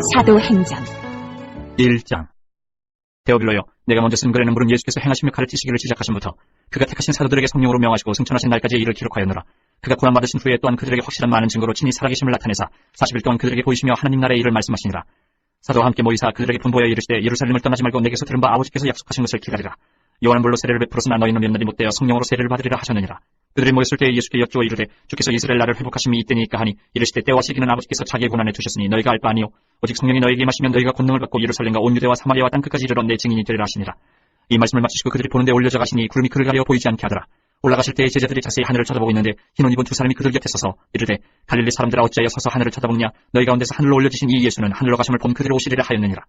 사도행전 1장. 데오빌로여, 내가 먼저 쓴 글에는 물은 예수께서 행하시며 가르치시기를 시작하신부터 그가 택하신 사도들에게 성령으로 명하시고 승천하신 날까지의 일을 기록하였노라. 그가 고난받으신 후에 또한 그들에게 확실한 많은 증거로 친히 살아계심을 나타내사 40일 동안 그들에게 보이시며 하나님 나라의 일을 말씀하시니라. 사도와 함께 모이사 그들에게 분부하여 이르시되 예루살렘을 떠나지 말고 내게서 들은 바 아버지께서 약속하신 것을 기다리라. 요한은 물로 세례를 베풀었으나 너희는 몇 날이 못되어 성령으로 세례를 받으리라 하셨느니라. 그들이 모였을 때에 예수께 여쭈어 이르되 주께서 이스라엘 나라를 회복하심이 이때니까 하니 이르시되 때와 시기는 아버지께서 자기의 고난에 두셨으니 너희가 알 바 아니요 오직 성령이 너희에게 임하시면 너희가 권능을 받고 예루살렘과 온 유대와 사마리아와 땅끝까지 이르러 내 증인이 되리라 하시니라. 이 말씀을 마치시고 그들이 보는데 올려져 가시니 구름이 그를 가려 보이지 않게 하더라. 올라가실 때에 제자들이 자세히 하늘을 쳐다보고 있는데 흰 옷 입은 두 사람이 그들 곁에 서서 이르되 갈릴리 사람들아 어찌하여 서서 하늘을 쳐다보느냐 너희 가운데서 하늘로 올려지신 이 예수는 하늘로 가심을 본 그들을 오시리라 하였느니라.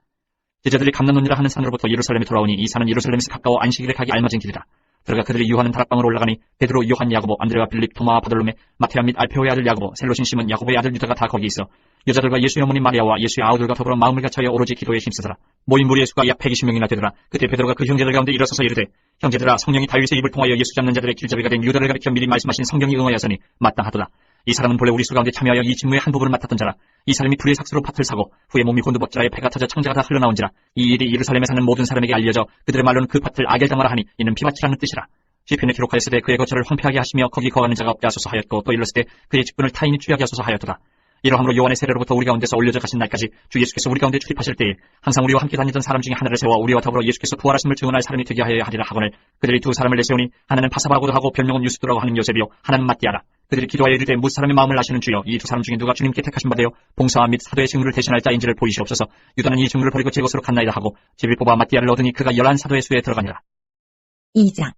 제자들이 감람논이라 하는 산으로부터 예루살렘에 돌아오니 이 산은 예루살렘에서 가까워 안식일에 가기 알맞은 길이라. 들어가 그들이 유하는 다락방으로 올라가니 베드로, 요한, 야고보, 안드레와 빌립, 토마와 바돌로메, 마테아 및 알페오의 아들 야고보, 셀로신 시몬, 야고보의 아들 유다가 다 거기 있어 여자들과 예수의 어머니 마리아와 예수의 아우들과 더불어 마음을 같이하여 오로지 기도에 힘쓰더라. 모인 무리의 수가 약 120명이나 되더라. 그때 베드로가 그 형제들 가운데 일어서서 이르되 형제들아 성령이 다윗의 입을 통하여 예수 잡는 자들의 길잡이가 된 유다를 가리켜 미리 말씀하신 성경이 응하였으니 마땅하도다. 이 사람은 본래 우리 수 가운데 참여하여 이 직무의 한 부분을 맡았던 자라. 이 사람이 불의 삭스로 밭을 사고 후에 몸이 곤두벅지라에 배가 터져 창자가 다 흘러나온지라. 이 일이 예루살렘에 사는 모든 사람에게 알려져 그들의 말로는 그 밭을 아겔당하라 하니 이는 피밭이라는 뜻이라. 시편에 기록하였을 때 그의 거처를 황폐하게 하시며 거기 거하는 자가 없게 하소서 하였고 또 일렀을 때 그의 직분을 타인이 취하게 하소서 하였도다. 이러함으로 요한의 세례로부터 우리 가운데서 올려져 가신 날까지 주 예수께서 우리 가운데 출입하실 때에 항상 우리와 함께 다니던 사람 중에 하나를 세워 우리와 더불어 예수께서 부활하심을 증언할 사람이 되게 하여야 하리라 하거늘 그들이 두 사람을 내세우니 하나는 바사바라고도 하고 별명은 유스도라고 하는 요셉이요 하나는 마띠아라. 그들이 기도하여 이르되 무 사람의 마음을 아시는 주여 이 두 사람 중에 누가 주님께 택하신 바되어 봉사와 및 사도의 직무를 대신할 자인지를 보이시옵소서. 유다는 이 직무를 버리고 제 것으로 갔나이다 하고 집을 뽑아 마띠아를 얻으니 그가 11사도의 수에 들어가니라. 2장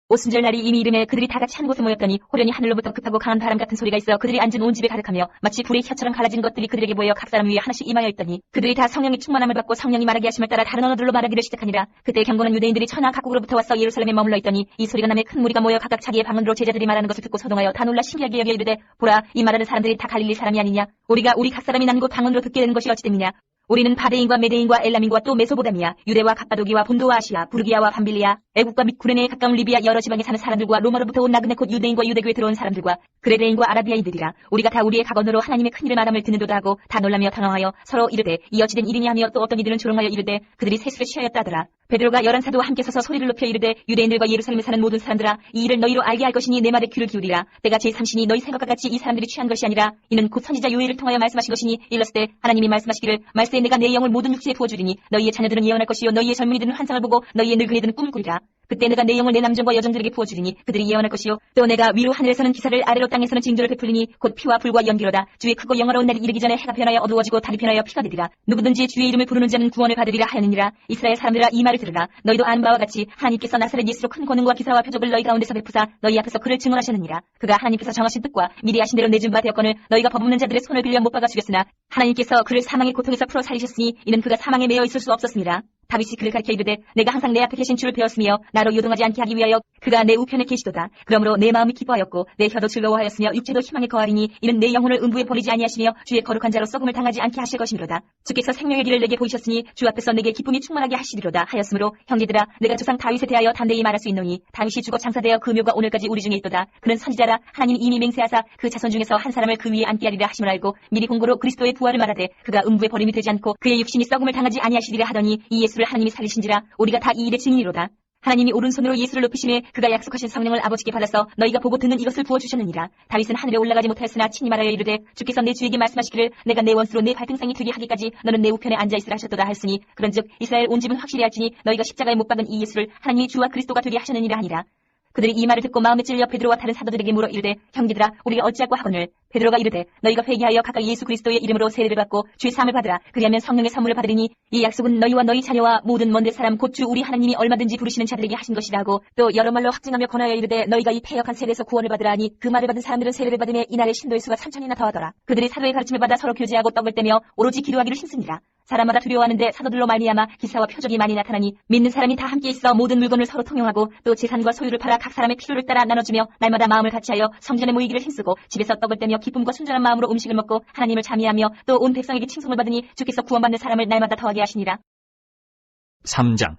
오순절 날이 이미 이름에 그들이 다 같이 한 곳에 모였더니 호련히 하늘로부터 급하고 강한 바람 같은 소리가 있어 그들이 앉은 온 집에 가득하며 마치 불의 혀처럼 갈라진 것들이 그들에게 보여 각 사람 위에 하나씩 임하여 있더니 그들이 다 성령의 충만함을 받고 성령이 말하게 하심을 따라 다른 언어들로 말하기를 시작하니라. 그때 경고는 유대인들이 천하 각국으로부터 와서 예루살렘에 머물러 있더니 이 소리가 남에 큰 무리가 모여 각각 자기의 방언으로 제자들이 말하는 것을 듣고 소동하여 다 놀라 신기하게 여겨 이르되 보라 이 말하는 사람들이 다 갈릴리 사람이 아니냐. 우리가 우리 각 사람이 난 곳 방언으로 듣게 되는 것이 어찌 됨이냐. 우리는 바데인과 메데인과 엘람인과 또 메소보다미아, 유대와 갑바도기와 본도와 아시아, 부르기아와 밤빌리아, 애국과 및 구레네에 가까운 리비아 여러 지방에 사는 사람들과 로마로부터 온 나그네 곧 유대인과 유대교에 들어온 사람들과 그레데인과 아라비아인들이라. 우리가 다 우리의 각언으로 하나님의 큰 일을 말함을 듣는도다 하고 다 놀라며 당황하여 서로 이르되 이 어찌된 일이냐 하며 또 어떤 이들은 조롱하여 이르되 그들이 세술에 취하였다 하더라. 베드로가 11사도와 함께 서서 소리를 높여 이르되 유대인들과 예루살렘에 사는 모든 사람들아 이 일을 너희로 알게 할 것이니 내 말에 귀를 기울이라. 때가 제3신이 너희 생각과 같이 이 사람들이 취한 것이 아니라 이는 곧 선지자 요엘을 통하여 말씀하신 것이니 일렀을 때 하나님이 말씀하시기를 말세에 내가 내 영을 모든 육체에 부어주리니 너희의 자녀들은 예언할 것이요 너희의 젊은이들은 환상을 보고 너희의 늙은이들은 꿈을 꾸리라. 그때 내가 내 영을 내 남정과 여정들에게 부어주리니 그들이 예언할 것이요 또 내가 위로 하늘에서는 기사를 아래로 땅에서는 징조를 베풀리니 곧 피와 불과 연기로다. 주의 크고 영화로운 날이 이르기 전에 해가 변하여 어두워지고 달이 변하여 피가 되리라. 누구든지 주의 이름을 부르는 자는 구원을 받으리라 하였느니라. 이스라엘 사람들아 이 말을 들으라. 너희도 아는 바와 같이 하나님께서 나사렛 예수로 큰 권능과 기사와 표적을 너희 가운데서 베푸사 너희 앞에서 그를 증언하셨느니라. 그가 하나님께서 정하신 뜻과 미리 하신 대로 내준 바 되었거늘 너희가 법없는 자들의 손을 빌려 못 박아 죽였으나 하나님께서 그를 사망의 고통에서 풀어 살리셨으니 이는 그가 사망에 매여 있을 수 없었습니다. 다윗이 그를 가르쳐 이르되 내가 항상 내 앞에 계신 주를 배웠으며 나로 요동하지 않게 하기 위하여 그가 내 우편에 계시도다. 그러므로 내 마음이 기뻐하였고 내 혀도 즐거워하였으며 육체도 희망에 거하리니 이는 내 영혼을 음부에 버리지 아니하시며 주의 거룩한 자로 썩음을 당하지 않게 하실 것이미로다. 주께서 생명의 길을 내게 보이셨으니 주 앞에서 내게 기쁨이 충만하게 하시리로다 하였으므로 형제들아 내가 조상 다윗에 대하여 담대히 말할 수 있노니 다윗이 죽어 장사되어 그 묘가 오늘까지 우리 중에 있도다. 그는 선지자라 하나님 이미 맹세하사 그 자손 중에서 한 사람을 그 위에 앉게 하리라 하심을 알고 미리 공고로 그리스도의 부활을 말하되 그가 음부에 버림이 되지 않고 그의 육신이 썩음을 당하지 아니하시리라 하더니 이 예수를 하나님이 살리신지라. 우리가 다 이 일의 증인이로다. 하나님이 오른손으로 예수를 높이심에 그가 약속하신 성령을 아버지께 받아서 너희가 보고 듣는 이것을 부어주셨느니라. 다윗은 하늘에 올라가지 못하였으나 친히 말하여 이르되 주께서 내 주에게 말씀하시기를 내가 내 원수로 내 발등상이 되게 하기까지 너는 내 우편에 앉아있으라 하셨도다 하였으니 그런즉 이스라엘 온 집은 확실히 알지니 너희가 십자가에 못 박은 이 예수를 하나님이 주와 그리스도가 되게 하셨느니라 하니라. 그들이 이 말을 듣고 마음에 찔려 베드로와 다른 사도들에게 물어 이르되 형제들아 우리가 어찌하고 하거늘. 베드로가 이르되 너희가 회개하여 각각 예수 그리스도의 이름으로 세례를 받고 주의 사함을 받으라. 그리하면 성령의 선물을 받으리니 이 약속은 너희와 너희 자녀와 모든 먼데 사람 곧 주 우리 하나님이 얼마든지 부르시는 자들에게 하신 것이라 하고 또 여러 말로 확증하며 권하여 이르되 너희가 이 패역한 세례에서 구원을 받으라 하니 그 말을 받은 사람들은 세례를 받으며 이날의 신도의 수가 3,000이나 더하더라. 그들이 사도의 가르침을 받아 서로 교제하고 떡을 떼며 오로지 기도하기를 힘씁니다. 사람마다 두려워하는데 사도들로 말미암아 기사와 표적이 많이 나타나니 믿는 사람이 다 함께 있어 모든 물건을 서로 통용하고 또 재산과 소유를 팔아 각 사람의 필요를 따라 나눠주며 날마다 마음을 같이하여 성전에 모이기를 힘쓰고 집에서 떡을 떼며 기쁨과 순전한 마음으로 음식을 먹고 하나님을 자미하며 또 온 백성에게 칭송을 받으니 주께서 구원받는 사람을 날마다 더하게 하시니라. 3장.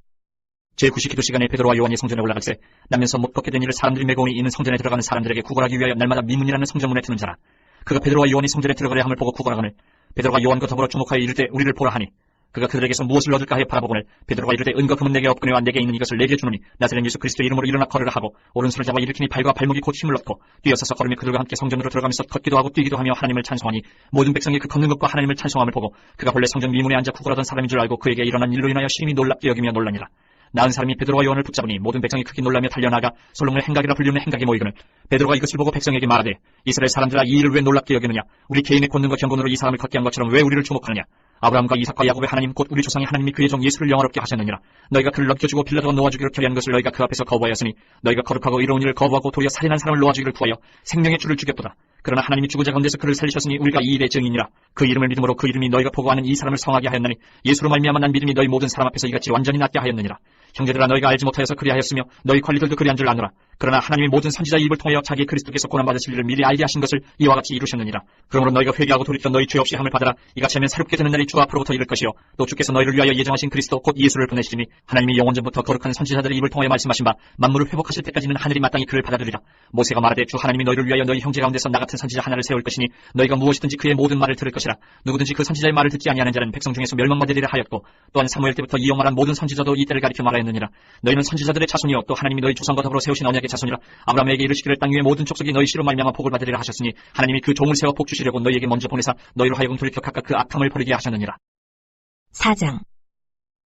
제9시 기도 시간에 베드로와 요한이 성전에 올라갈새 나면서 못 걷게 된 일을 사람들이 메고 오니 이는 성전에 들어가는 사람들에게 구걸하기 위하여 날마다 미문이라는 성전문에 드는 자라. 그가 베드로와 요한이 성전에 들어가려 함을 보고 구걸하거늘 베드로가 요한과 더불어 주목하여 이르되 우리를 보라 하니 그가 그들에게서 무엇을 얻을까 하여 바라보거늘 베드로가 이르되 은과 금은 내게 없거니와 내게 있는 이것을 내게 주노니 나사렛 예수 그리스도 이름으로 일어나 걸으라 하고 오른손을 잡아 일으키니 발과 발목이 곧 힘을 얻고 뛰어서서 걸으며 그들과 함께 성전으로 들어가면서 걷기도 하고 뛰기도 하며 하나님을 찬송하니 모든 백성이 그 걷는 것과 하나님을 찬송함을 보고 그가 본래 성전 미문에 앉아 구걸하던 사람인 줄 알고 그에게 일어난 일로 인하여 심히 놀랍게 여기며 놀라니라. 나은 사람이 베드로와 요한을 붙잡으니 모든 백성이 크게 놀라며 달려나가 솔로몬의 행각이라 불리는 행각에 모이거늘 베드로가 이것을 보고 백성에게 말하되 이스라엘 사람들아 이 일을 왜 놀랍게 여기느냐 우리 개인의 권능과 경건으로 이 사람을 걷게 한 것처럼 왜 우리를 주목하느냐 아브라함과 이삭과 야곱의 하나님 곧 우리 조상의 하나님이 그의 종 예수를 영화롭게 하셨느니라. 너희가 그를 넘겨주고 빌라도가 놓아주기를 결의한 것을 너희가 그 앞에서 거부하였으니 너희가 거룩하고 이로운 일을 거부하고 도리어 살인한 사람을 놓아주기를 구하여 생명의 주를 죽였도다. 그러나 하나님이 죽은 자 가운데서 그를 살리셨으니 우리가 이 일의 증인이라. 그 이름을 믿음으로 그 이름이 너희가 보고하는 이 사람을 성하게 하였나니 예수로 말미암아 난 믿음이 너희 모든 사람 앞에서 이같이 완전히 낫게 하였느니라. 형제들아 너희가 알지 못하여서 그리하였으며 너희 관리들도 그리한 줄 아노라. 그러나 하나님이 모든 선지자의 입을 통하여 자기 그리스도께서 고난받으실 일을 미리 알게 하신 것을 이와 같이 이루셨느니라. 그러므로 너희가 회개하고 돌이켜 너희 죄 없이 함을 받으라. 이같이 하면 새롭게 되는 날이 주 앞으로부터 이를 것이요 또 주께서 너희를 위하여 예정하신 그리스도 곧 예수를 보내시니 하나님이 영원전부터 거룩한 선지자들의 입을 통하여 말씀하신 바 만물을 회복하실 때까지는 하늘이 마땅히 그를 받아들이라. 모세가 말하되 주 하나님이 너희를 위하여 너희 형제 가운데서 나 같은 선지자 하나를 세울 것이니 너희가 무엇이든지 그의 모든 말을 들을 것이라. 누구든지 그 선지자의 말을 듣지 아니하는 자는 백성 중에서 멸망받으리라 하였고 또한 사무엘 때부터 이어 말한 모든 선지자도 이 때를 가리켜 말하였느니라. 너희는 선지자들의 자손이요 또 하나님이 너희 조상과 더불어 세우신 언약의 자손이라. 아브라함에게 이르시기를 땅 위의 모든 족속이 너희 씨로 말미암아 복을 받으리라 하셨으니 하나님이 그 종을 세워 복 주시려고 너희에게 먼저 보내사 너희로 하여금 돌이켜 각각 그 악함을 버리게 하셨느니라. 4장.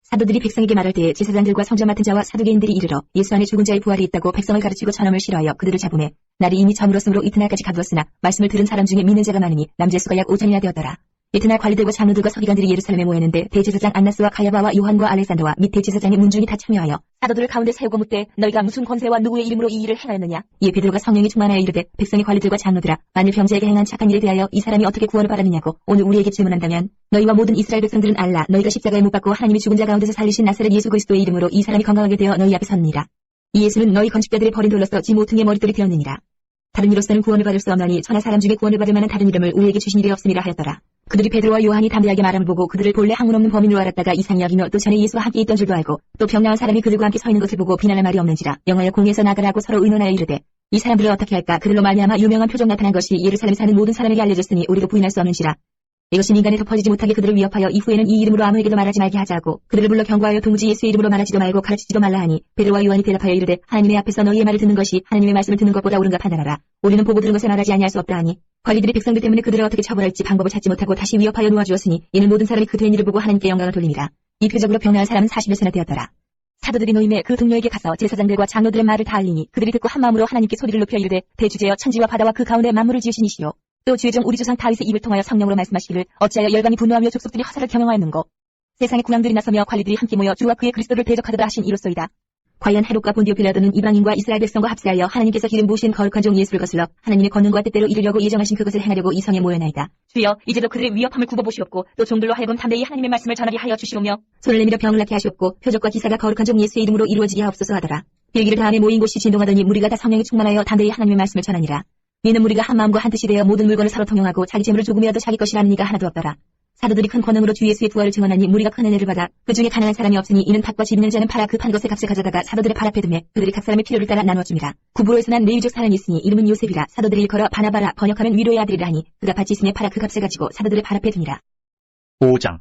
사도들이 백성에게 말할 때에 제사장들과 성전 맡은 자와 사두개인들이 이르러 예수 안에 죽은 자의 부활이 있다고 백성을 가르치고 전함을 싫어하여 그들을 잡음에 날이 이미 저물었으므로 이튿날까지 가두었으나 말씀을 들은 사람 중에 믿는 자가 많으니 남제수가 약 5천이나 되었더라. 이튿날 관리들과 장로들과 서기관들이 예루살렘에 모였는데 대제사장 안나스와 가야바와 요한과 알렉산더와 및 대제사장의 문중이 다 참여하여 사도들을 가운데 세우고 묻되 너희가 무슨 권세와 누구의 이름으로 이 일을 행하였느냐. 이에 베드로가 성령이 충만하여 이르되 백성의 관리들과 장로들아 만일 병자에게 행한 착한 일에 대하여 이 사람이 어떻게 구원을 받았느냐고 오늘 우리에게 질문한다면 너희와 모든 이스라엘 백성들은 알라. 너희가 십자가에 못 박고 하나님이 죽은 자 가운데서 살리신 나사렛 예수 그리스도의 이름으로 이 사람이 건강하게 되어 너희 앞에 섰느니라. 이 예수는 너희 건축자들의 버린 돌로서 지 모퉁이의 머릿돌이 되었느니라. 다른 이로서는 구원을 받을 수 없나니 천하 사람 중에 구원을 받을 만한 다른 이름을 우리에게 주신 일이 없음이라 하였더라. 그들이 베드로와 요한이 담대하게 말함을 보고 그들을 본래 학문 없는 범인으로 알았다가 이상히 여기며 또 전에 예수와 함께 있던 줄도 알고 또 병나은 사람이 그들과 함께 서 있는 것을 보고 비난할 말이 없는지라 영하여 공에서 나가라고 서로 의논하여 이르되 이 사람들을 어떻게 할까. 그들로 말미암아 유명한 표적 나타난 것이 예루살렘에 사는 모든 사람에게 알려졌으니 우리도 부인할 수 없는지라. 이것이 민간에 덮어지지 못하게 그들을 위협하여 이후에는 이 이름으로 아무에게도 말하지 말게 하자고 그들을 불러 경고하여 도무지 예수의 이름으로 말하지도 말고 가르치지도 말라 하니 베드로와 요한이 대답하여 이르되 하나님의 앞에서 너희의 말을 듣는 것이 하나님의 말씀을 듣는 것보다 옳은가 판단하라. 우리는 보고 들은 것에 말하지 아니할 수 없다 하니 관리들이 백성들 때문에 그들을 어떻게 처벌할지 방법을 찾지 못하고 다시 위협하여 놓아주었으니 이는 모든 사람이 그 된 일을 보고 하나님께 영광을 돌림이라. 이 표적으로 병나은 사람은 40여세나 되었더라. 사도들이 노임에 그 동료에게 가서 제사장들과 장로들의 말을 다 알리니 그들이 듣고 한 마음으로 하나님께 소리를 높여 이르되 대주제여 천지와 바다와 그 가운데 만물을 지으신 이시요 또 주의 종 우리 조상 다윗의 입을 통하여 성령으로 말씀하시기를 어찌하여 열방이 분노하며 족속들이 허사를 경영하였는고. 세상의 국왕들이 나서며 관리들이 함께 모여 주와 그의 그리스도를 대적하도다 하신 이로소이다. 과연 헤롯과 본디오 빌라도는 이방인과 이스라엘 백성과 합세하여 하나님께서 기름 부으신 거룩한 종 예수를 거슬러 하나님의 권능과 뜻대로 이루려고 예정하신 그것을 행하려고 이 성에 모여나이다. 주여 이제도 그들의 위협함을 굽어보시옵고 또 종들로 하여금 담대히 하나님의 말씀을 전하게 하여 주시오며 손을 내밀어 병을 낫게 하시옵고 표적과 기사가 거룩한 종 예수의 이름으로 이루어지게 하옵소서 하더라. 빌기를 다음에 모인 곳이 진동하더니 무리가 다 성령이 충만하여 담대히 하나님의 말씀을 전하니라. 이는 무리가 한 마음과 한 뜻이 되어 모든 물건을 서로 통용하고 자기 재물을 조금이라도 자기 것이라는 이가 하나도 없더라. 사도들이 큰 권능으로 주 예수의 부활을 증언하니 무리가 큰 은혜를 받아 그 중에 가난한 사람이 없으니 이는 밭과 집 있는 자는 팔아 그 판 것의 값을 가져다가 사도들의 발 앞에 두매 그들이 각 사람의 필요를 따라 나누어 줍니다. 구브로에서 난 레위족 사람이 있으니 이름은 요셉이라. 사도들이 일컬어 바나바라 번역하면 위로의 아들이라 하니 그가 밭이 있으니 팔아 그 값을 가지고 사도들의 발 앞에 두니라. 5장.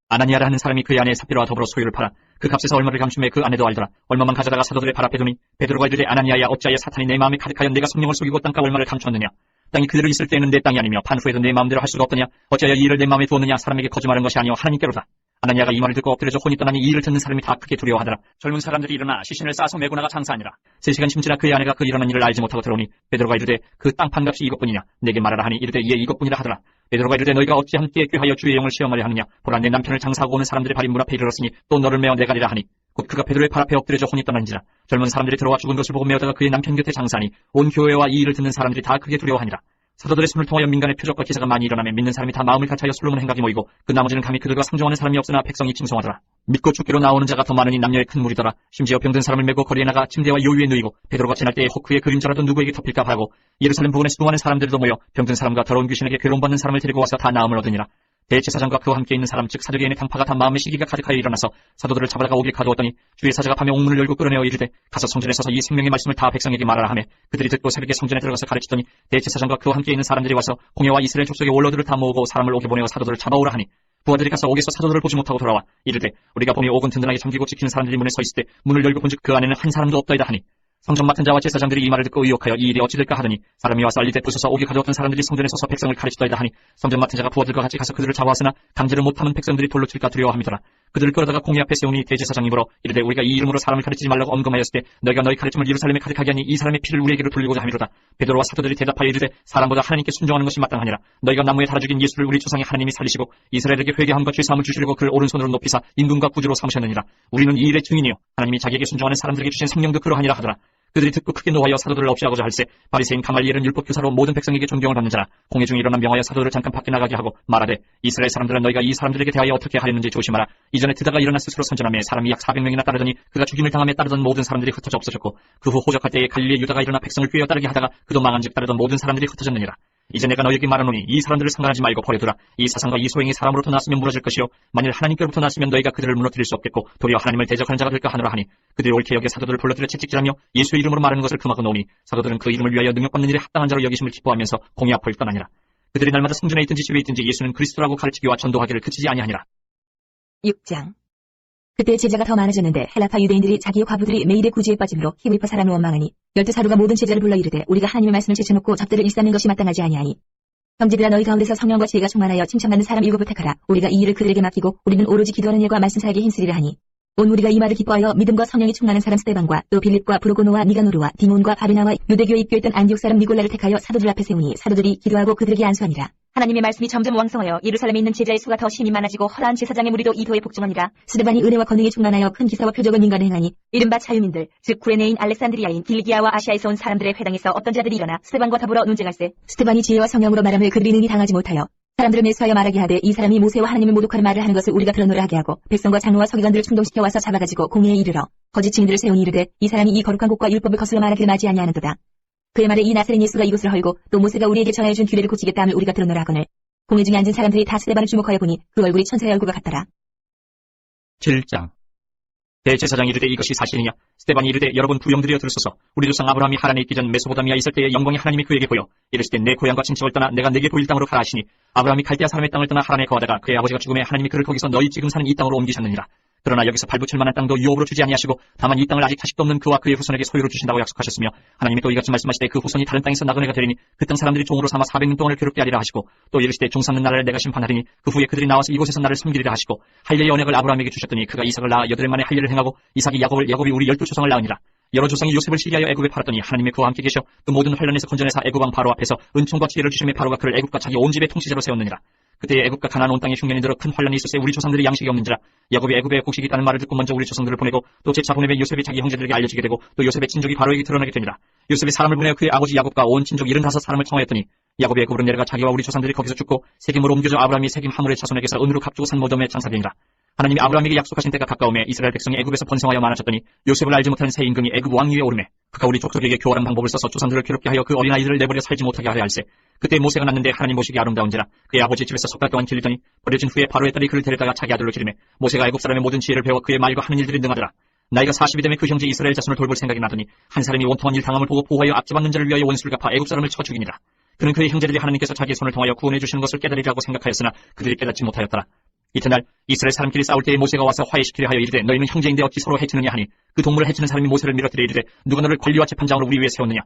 아나니아라 하는 사람이 그의 아내 삽비라와 더불어 소유를 팔아 그 값에서 얼마를 감춤해 그 아내도 알더라. 얼마만 가져다가 사도들의 발 앞에 두니 베드로가 이르되 아나니아야 어찌하여 사탄이 내 마음에 가득하여 내가 성령을 속이고 땅값 얼마를 감추었느냐. 땅이 그대로 있을 때에는 내 땅이 아니며 판 후에도 내 마음대로 할 수가 없더냐. 어찌하여 이 일을 내 마음에 두었느냐. 사람에게 거짓말한 것이 아니오 하나님께로다. 아나니아가 이 말을 듣고 엎드려져 혼이 떠나니 이 일을 듣는 사람이 다 크게 두려워하더라. 젊은 사람들이 일어나 시신을 싸서 메고 나가 장사하니라. 3시간 심지나 그의 아내가 그 일어난 일을 알지 못하고 들어오니 베드로가 이르되 그 땅 판값이 이것뿐이냐. 내게 말하라 하니 이르되 예 이것뿐이라 하더라. 베드로가 이르되 너희가 어찌 함께 꾀하여 주의 영을 시험하려 하느냐. 보라 내 남편을 장사하고 오는 사람들의 발이 문 앞에 이르렀으니 또 너를 메어 내가리라 하니 곧 그가 베드로의 발 앞에 엎드려져 혼이 떠난지라. 젊은 사람들이 들어와 죽은 것을 보고 메어다가 그의 남편 곁에 장사하니 온 교회와 이 일을 듣는 사람들이 다 크게 두려워하니라. 사도들의 손을 통하여 민간의 표적과 기사가 많이 일어나며 믿는 사람이 다 마음을 같이하여 솔로몬 행각이 모이고 그 나머지는 감히 그들과 상종하는 사람이 없으나 백성이 칭송하더라. 믿고 죽기로 나오는 자가 더 많으니 남녀의 큰 무리더라. 심지어 병든 사람을 메고 거리에 나가 침대와 요위에 누이고 베드로가 지날 때에 혹 그의 그림자라도 누구에게 덮일까 하고 예루살렘 부근에 수동하는 사람들도 모여 병든 사람과 더러운 귀신에게 괴로움받는 사람을 데리고 와서 다 나음을 얻으니라. 대제사장과 그와 함께 있는 사람 즉 사두개인의 당파가 다 마음의 시기가 가득하여 일어나서 사도들을 잡아다가 오길 가두었더니 주의 사자가 밤에 옥문을 열고 끌어내어 이르되 가서 성전에 서서 이 생명의 말씀을 다 백성에게 말하라 하매 그들이 듣고 새벽에 성전에 들어가서 가르치더니 대제사장과 그와 함께 있는 사람들이 와서 공회와 이스라엘 족속의 원로들을 다 모으고 사람을 옥에 보내어 사도들을 잡아오라 하니 부하들이 가서 옥에서 사도들을 보지 못하고 돌아와 이르되 우리가 보니 옥은 든든하게 잠기고 지키는 사람들이 문에 서 있을 때 문을 열고 본즉 그 안에는 한 사람도 없더이다 하니 성전 맡은 자와 제사장들이 이 말을 듣고 의혹하여 이 일이 어찌 될까 하더니 사람이 와서 알리되 부서서 옥에 가져왔던 사람들이 성전에 서서 백성을 가르치더이다 하니 성전 맡은 자가 부하들과 같이 가서 그들을 잡아왔으나 강제를 못하면 백성들이 돌로 칠까 두려워함이더라. 그들을 끌어다가 공회 앞에 세우니 대제사장이 물어 이르되 우리가 이 이름으로 사람을 가르치지 말라고 엄금하였을 때 너희가 너희 가르침을 예루살렘에 가득하게 하니 이 사람의 피를 우리에게로 돌리고자 함이로다. 베드로와 사도들이 대답하여 이르되 사람보다 하나님께 순종하는 것이 마땅하니라. 너희가 나무에 달아 죽인 예수를 우리 조상의 하나님이 살리시고 이스라엘에게 회개함과 죄사함을 주시려고 그를 오른손으로 높이사 임금과 구주로 삼으셨느니라. 우리는 이 일의 증인이요 하나님이 자기에게 순종하는 사람들에게 주신 성령도 그러하니라 하더라. 그들이 듣고 크게 노하여 사도들을 없이하고자 할세 바리새인 가말리엘은 율법교사로 모든 백성에게 존경을 받는 자라. 공회 중에 일어나 명하여 사도들을 잠깐 밖에 나가게 하고 말하되 이스라엘 사람들은 너희가 이 사람들에게 대하여 어떻게 하였는지 조심하라. 이전에 드다가 일어나 스스로 선전하며 사람이 약 400명이나 따르더니 그가 죽임을 당함에 따르던 모든 사람들이 흩어져 없어졌고 그 후 호적할 때에 갈릴리 유다가 일어나 백성을 꾀어 따르게 하다가 그도 망한즉 따르던 모든 사람들이 흩어졌느니라. 이제 내가 너희에게 말하노니 이 사람들을 상관하지 말고 버려두라. 이 사상과 이 소행이 사람으로부터 났으면 무너질 것이요 만일 하나님께로부터 났으면 너희가 그들을 무너뜨릴 수 없겠고 도리어 하나님을 대적하는 자가 될까 하노라 하니 그들이 옳게 여겨 사도들을 불러들여 채찍질하며 예수의 이름으로 말하는 것을 금하고 노니 사도들은 그 이름을 위하여 능력받는 일에 합당한 자로 여기심을 기뻐하면서 공의 앞을 떠나니라. 그들이 날마다 성전에 있든지 집에 있든지 예수는 그리스도라고 가르치기와 전도하기를 그치지 아니하니라. 6장. 그때 제자가 더 많아졌는데 헬라파 유대인들이 자기의 과부들이 매일의 구제에 빠짐으로 힘을 입어 사람을 원망하니 12사도가 모든 제자를 불러 이르되 우리가 하나님의 말씀을 제쳐놓고 적들을 일삼는 것이 마땅하지 아니하니 형제들아 너희 가운데서 성령과 지혜가 충만하여 칭찬받는 사람 7을 택하라. 우리가 이 일을 그들에게 맡기고 우리는 오로지 기도하는 일과 말씀 사역에 힘쓰리라 하니 온 무리가 이 말을 기뻐하여 믿음과 성령이 충만한 사람 스데반과 또 빌립과 브로고노와 니가노르와 디몬과 바리나와 유대교에 입교했던 안디옥 사람 니골라를 택하여 사도들 앞에 세우니 사도들이 기도하고 그들에게 안수하니라. 하나님의 말씀이 점점 왕성하여 예루살렘에 있는 제자의 수가 더 심히 많아지고 허다한 제사장의 무리도 이도에 복종하니라. 스데반이 은혜와 권능에 충만하여 큰 기사와 표적을 민간에 행하니 이른바 자유민들 즉 구레네인 알렉산드리아인 길기아와 아시아에서 온 사람들의 회당에서 어떤 자들이 일어나 스데반과 더불어 논쟁할세. 스데반이 지혜와 성령으로 말하며 그들이 능히 당하지 못하여 사람들을 매수하여 말하게 하되 이 사람이 모세와 하나님을 모독하는 말을 하는 것을 우리가 들어노라 하게 하고 백성과 장로와 서기관들을 충동시켜 와서 잡아가지고 공회에 이르러 거짓 증인들을 세우니 이르되 이 사람이 이 거룩한 곳과 율법을 거슬러 말하기를 맞이 아니하는도다. 그의 말에 이 나사렛 예수가 이곳을 헐고 또 모세가 우리에게 정하여 준 규례를 고치겠다 함을 우리가 들어노라 하거늘 공회 중에 앉은 사람들이 다 스데반을 주목하여 보니 그 얼굴이 천사의 얼굴과 같더라. 7장. 대제사장이 이르되 이것이 사실이냐? 스데반이 이르되 여러분 부영들이여 들으소서. 우리 조상 아브라함이 하란에 있기 전 메소포다미아 있을 때에 영광이 하나님이 그에게 보여 이르시되 내 고향과 친척을 떠나 내가 내게 보일 땅으로 가라 하시니 아브라함이 갈대아 사람의 땅을 떠나 하란에 거하다가 그의 아버지가 죽음에 하나님이 그를 거기서 너희 지금 사는 이 땅으로 옮기셨느니라. 그러나 여기서 발붙일 만한 땅도 유업으로 주지 아니하시고 다만 이 땅을 아직 자식도 없는 그와 그의 후손에게 소유로 주신다고 약속하셨으며 하나님이 또 이같이 말씀하시되 그 후손이 다른 땅에서 나그네가 되리니 그 땅 사람들이 종으로 삼아 400년 동안을 괴롭게 하리라 하시고 또 이르시되 종 삼는 나라를 내가 심판하리니 그 후에 그들이 나와서 이곳에서 나를 섬기리라 하시고 할례의 언약을 아브라함에게 주셨더니 그가 이삭을 낳아 8해 만에 할례를 행하고 이삭이 야곱을 야곱이 우리 12조상을 낳으니라. 여러 조상이 요셉을 시기하여 애굽에 팔았더니 하나님이 그와 함께 계셔 그 모든 환란에서 건져내사 애굽 왕 바로 앞에서 은총과 지혜를 주심에 바로가 그를 애굽과 자기 온 집의 통치자로 세웠느니라. 그때 애굽과 가나안 온 땅에 흉년이 들어 큰 환란이 있었으에 우리 조상들이 양식이 없는지라 야곱이 애굽에 곡식이 있다는 말을 듣고 먼저 우리 조상들을 보내고 또 제차 보내매 요셉이 자기 형제들에게 알려지게 되고 또 요셉의 친족이 바로에게 드러나게 되니라. 요셉이 사람을 보내어 그의 아버지 야곱과 온 친족 75사람을 청하였더니 야곱이 애굽으로 내려가 자기와 우리 조상들이 거기서 죽고 세겜으로 옮겨져 아브라함이 세겜 하물의 자손에게서 은으로 값주고 산 모덤의 장사되니라. 하나님이 아브라함에게 약속하신 때가 가까우매 이스라엘 백성이 애굽에서 번성하여 많아졌더니 요셉을 알지 못하는 새 임금이 애굽 왕 위에 오르매 그가 우리 족속에게 교활한 방법을 써서 조상들을 괴롭게 하여 그 어린아이들을 내버려 살지 못하게 하려 할세. 그때 모세가 낳는데 하나님 보시기 아름다운지라 그의 아버지 집에서 석 달 동안 길리더니 버려진 후에 바로의 딸이 그를 데려다가 자기 아들로 기르매 모세가 애굽 사람의 모든 지혜를 배워 그의 말과 하는 일들이 능하더라. 나이가 40이 되매 그 형제 이스라엘 자손을 돌볼 생각이 나더니 한 사람이 원통한 일 당함을 보고 보호하여 앞잡았는 자를 위하여 원수를 갚아 애굽 사람을 쳐 죽이니라. 그는 그의 형제들이 하나님께서 자기의 손을 통하여 구원해 주시는 것을 깨달으리라고 생각하였으나 그들이 깨닫지 못하였더라. 이튿날 이스라엘 사람끼리 싸울 때에 모세가 와서 화해시키려 하여 이르되 너희는 형제인데 어찌 서로 해치느냐 하니 그 동물을 해치는 사람이 모세를 밀어뜨려 이르되 누가 너를 관리와 재판장으로 우리 위에 세웠느냐?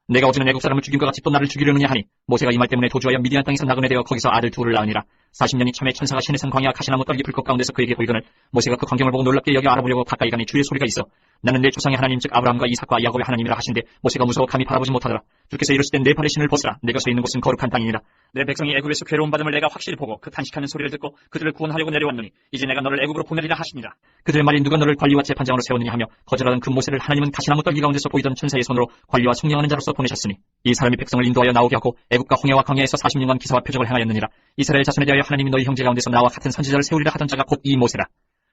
내가 어제는 애굽 사람을 죽인 것 같이 또 나를 죽이려느냐 하니 모세가 이 말 때문에 도주하여 미디안 땅에서 나그네 되어 거기서 아들 둘을 낳으니라. 40년이 참에 천사가 시내산 광야 가시나무 떨기 불꽃 가운데서 그에게 보이거늘 모세가 그 광경을 보고 놀랍게 여겨 알아보려고 가까이 가니 주의 소리가 있어 나는 내 조상의 하나님 즉 아브라함과 이삭과 야곱의 하나님이라 하신데 모세가 무서워 감히 바라보지 못하더라. 주께서 이르시되 내 발의 신을 벗으라. 내가 서 있는 곳은 거룩한 땅이니라. 내 백성이 애굽에서 괴로움 받음을 내가 확실히 보고 그 탄식하는 소리를 듣고 그들을 구원하려고 내려왔노니 이제 내가 너를 애굽으로 보내리라 하시니라. 그들의 말이 누가 너를 관리와 재판장으로 세웠느냐 하며 거절하던 그 모세를 하나님은 가시나무 떨기 가운데서 보이던 천사의 손으로 관리와 속량하는 자로서 보내셨으니 이 사람이 백성을 인도하여 나오게 하고 애굽과 홍해와 광야에서 40년간 기사와 표적을 행하였느니라. 이스라엘 자손에 대하여 하나님이 너희 형제 가운데서 나와 같은 선지자를 세우리라 하던 자가 곧 이 모세라.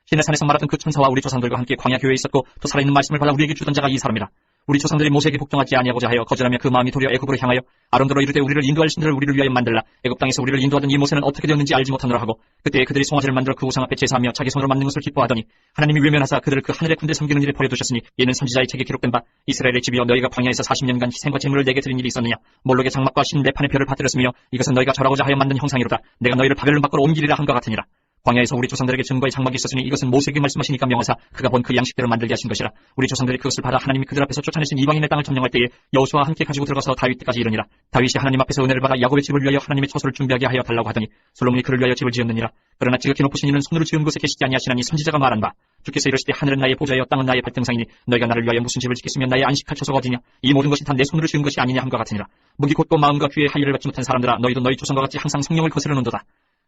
시내산에서 말하던 그 천사와 우리 조상들과 함께 광야 교회에 있었고 또 살아있는 말씀을 받아 우리에게 주던 자가 이 사람이라. 우리 조상들이 모세에게 복종하지 아니하고자 하여 거절하며 그 마음이 도리어 애굽으로 향하여 아론더러 이르되 우리를 인도할 신들을 우리를 위하여 만들라. 애굽 땅에서 우리를 인도하던 이 모세는 어떻게 되었는지 알지 못하노라 하고 그때 그들이 송아지를 만들어 그 우상 앞에 제사하며 자기 손으로 만든 것을 기뻐하더니 하나님이 외면하사 그들을 그 하늘의 군대 섬기는 일에 버려두셨으니 이는 선지자의 책에 기록된 바 이스라엘의 집이여 너희가 광야에서 40년간 희생과 제물을 내게 드린 일이 있었느냐. 몰록의 장막과 신내판의 별을 받들었으며 이것은 너희가 절하고자 하여 만든 형상이로다. 내가 너희를 바벨론 밖으로 옮기리라 함과 같으니라. 광야에서 우리 조상들에게 증거의 장막이 있었으니 이것은 모세에게 말씀하시니까 명하사 그가 본 그 양식대로 만들게 하신 것이라. 우리 조상들이 그것을 받아 하나님이 그들 앞에서 쫓아내신 이방인의 땅을 점령할 때에 여호수아와 함께 가지고 들어가서 다윗 때까지 이르니라. 다윗이 하나님 앞에서 은혜를 받아 야곱의 집을 위하여 하나님의 처소를 준비하게 하여 달라고 하더니 솔로몬이 그를 위하여 집을 지었느니라. 그러나 지극히 높으신 이는 손으로 지은 곳에 계시지 아니하시나니 선지자가 말한 바 주께서 이르시되 하늘은 나의 보좌여 땅은 나의 발등상이니 너희가 나를 위하여 무슨 집을 짓겠으며 나의 안식할 처소가 어디냐. 이 모든 것이 다 내 손으로 지은 것이 아니냐 함과 같으니라. 무기 곧고 마음과 귀에 하의를 받지 못한 사람들아 너희도 너희 조상과 같이 항상 성령을 거스르 논도다.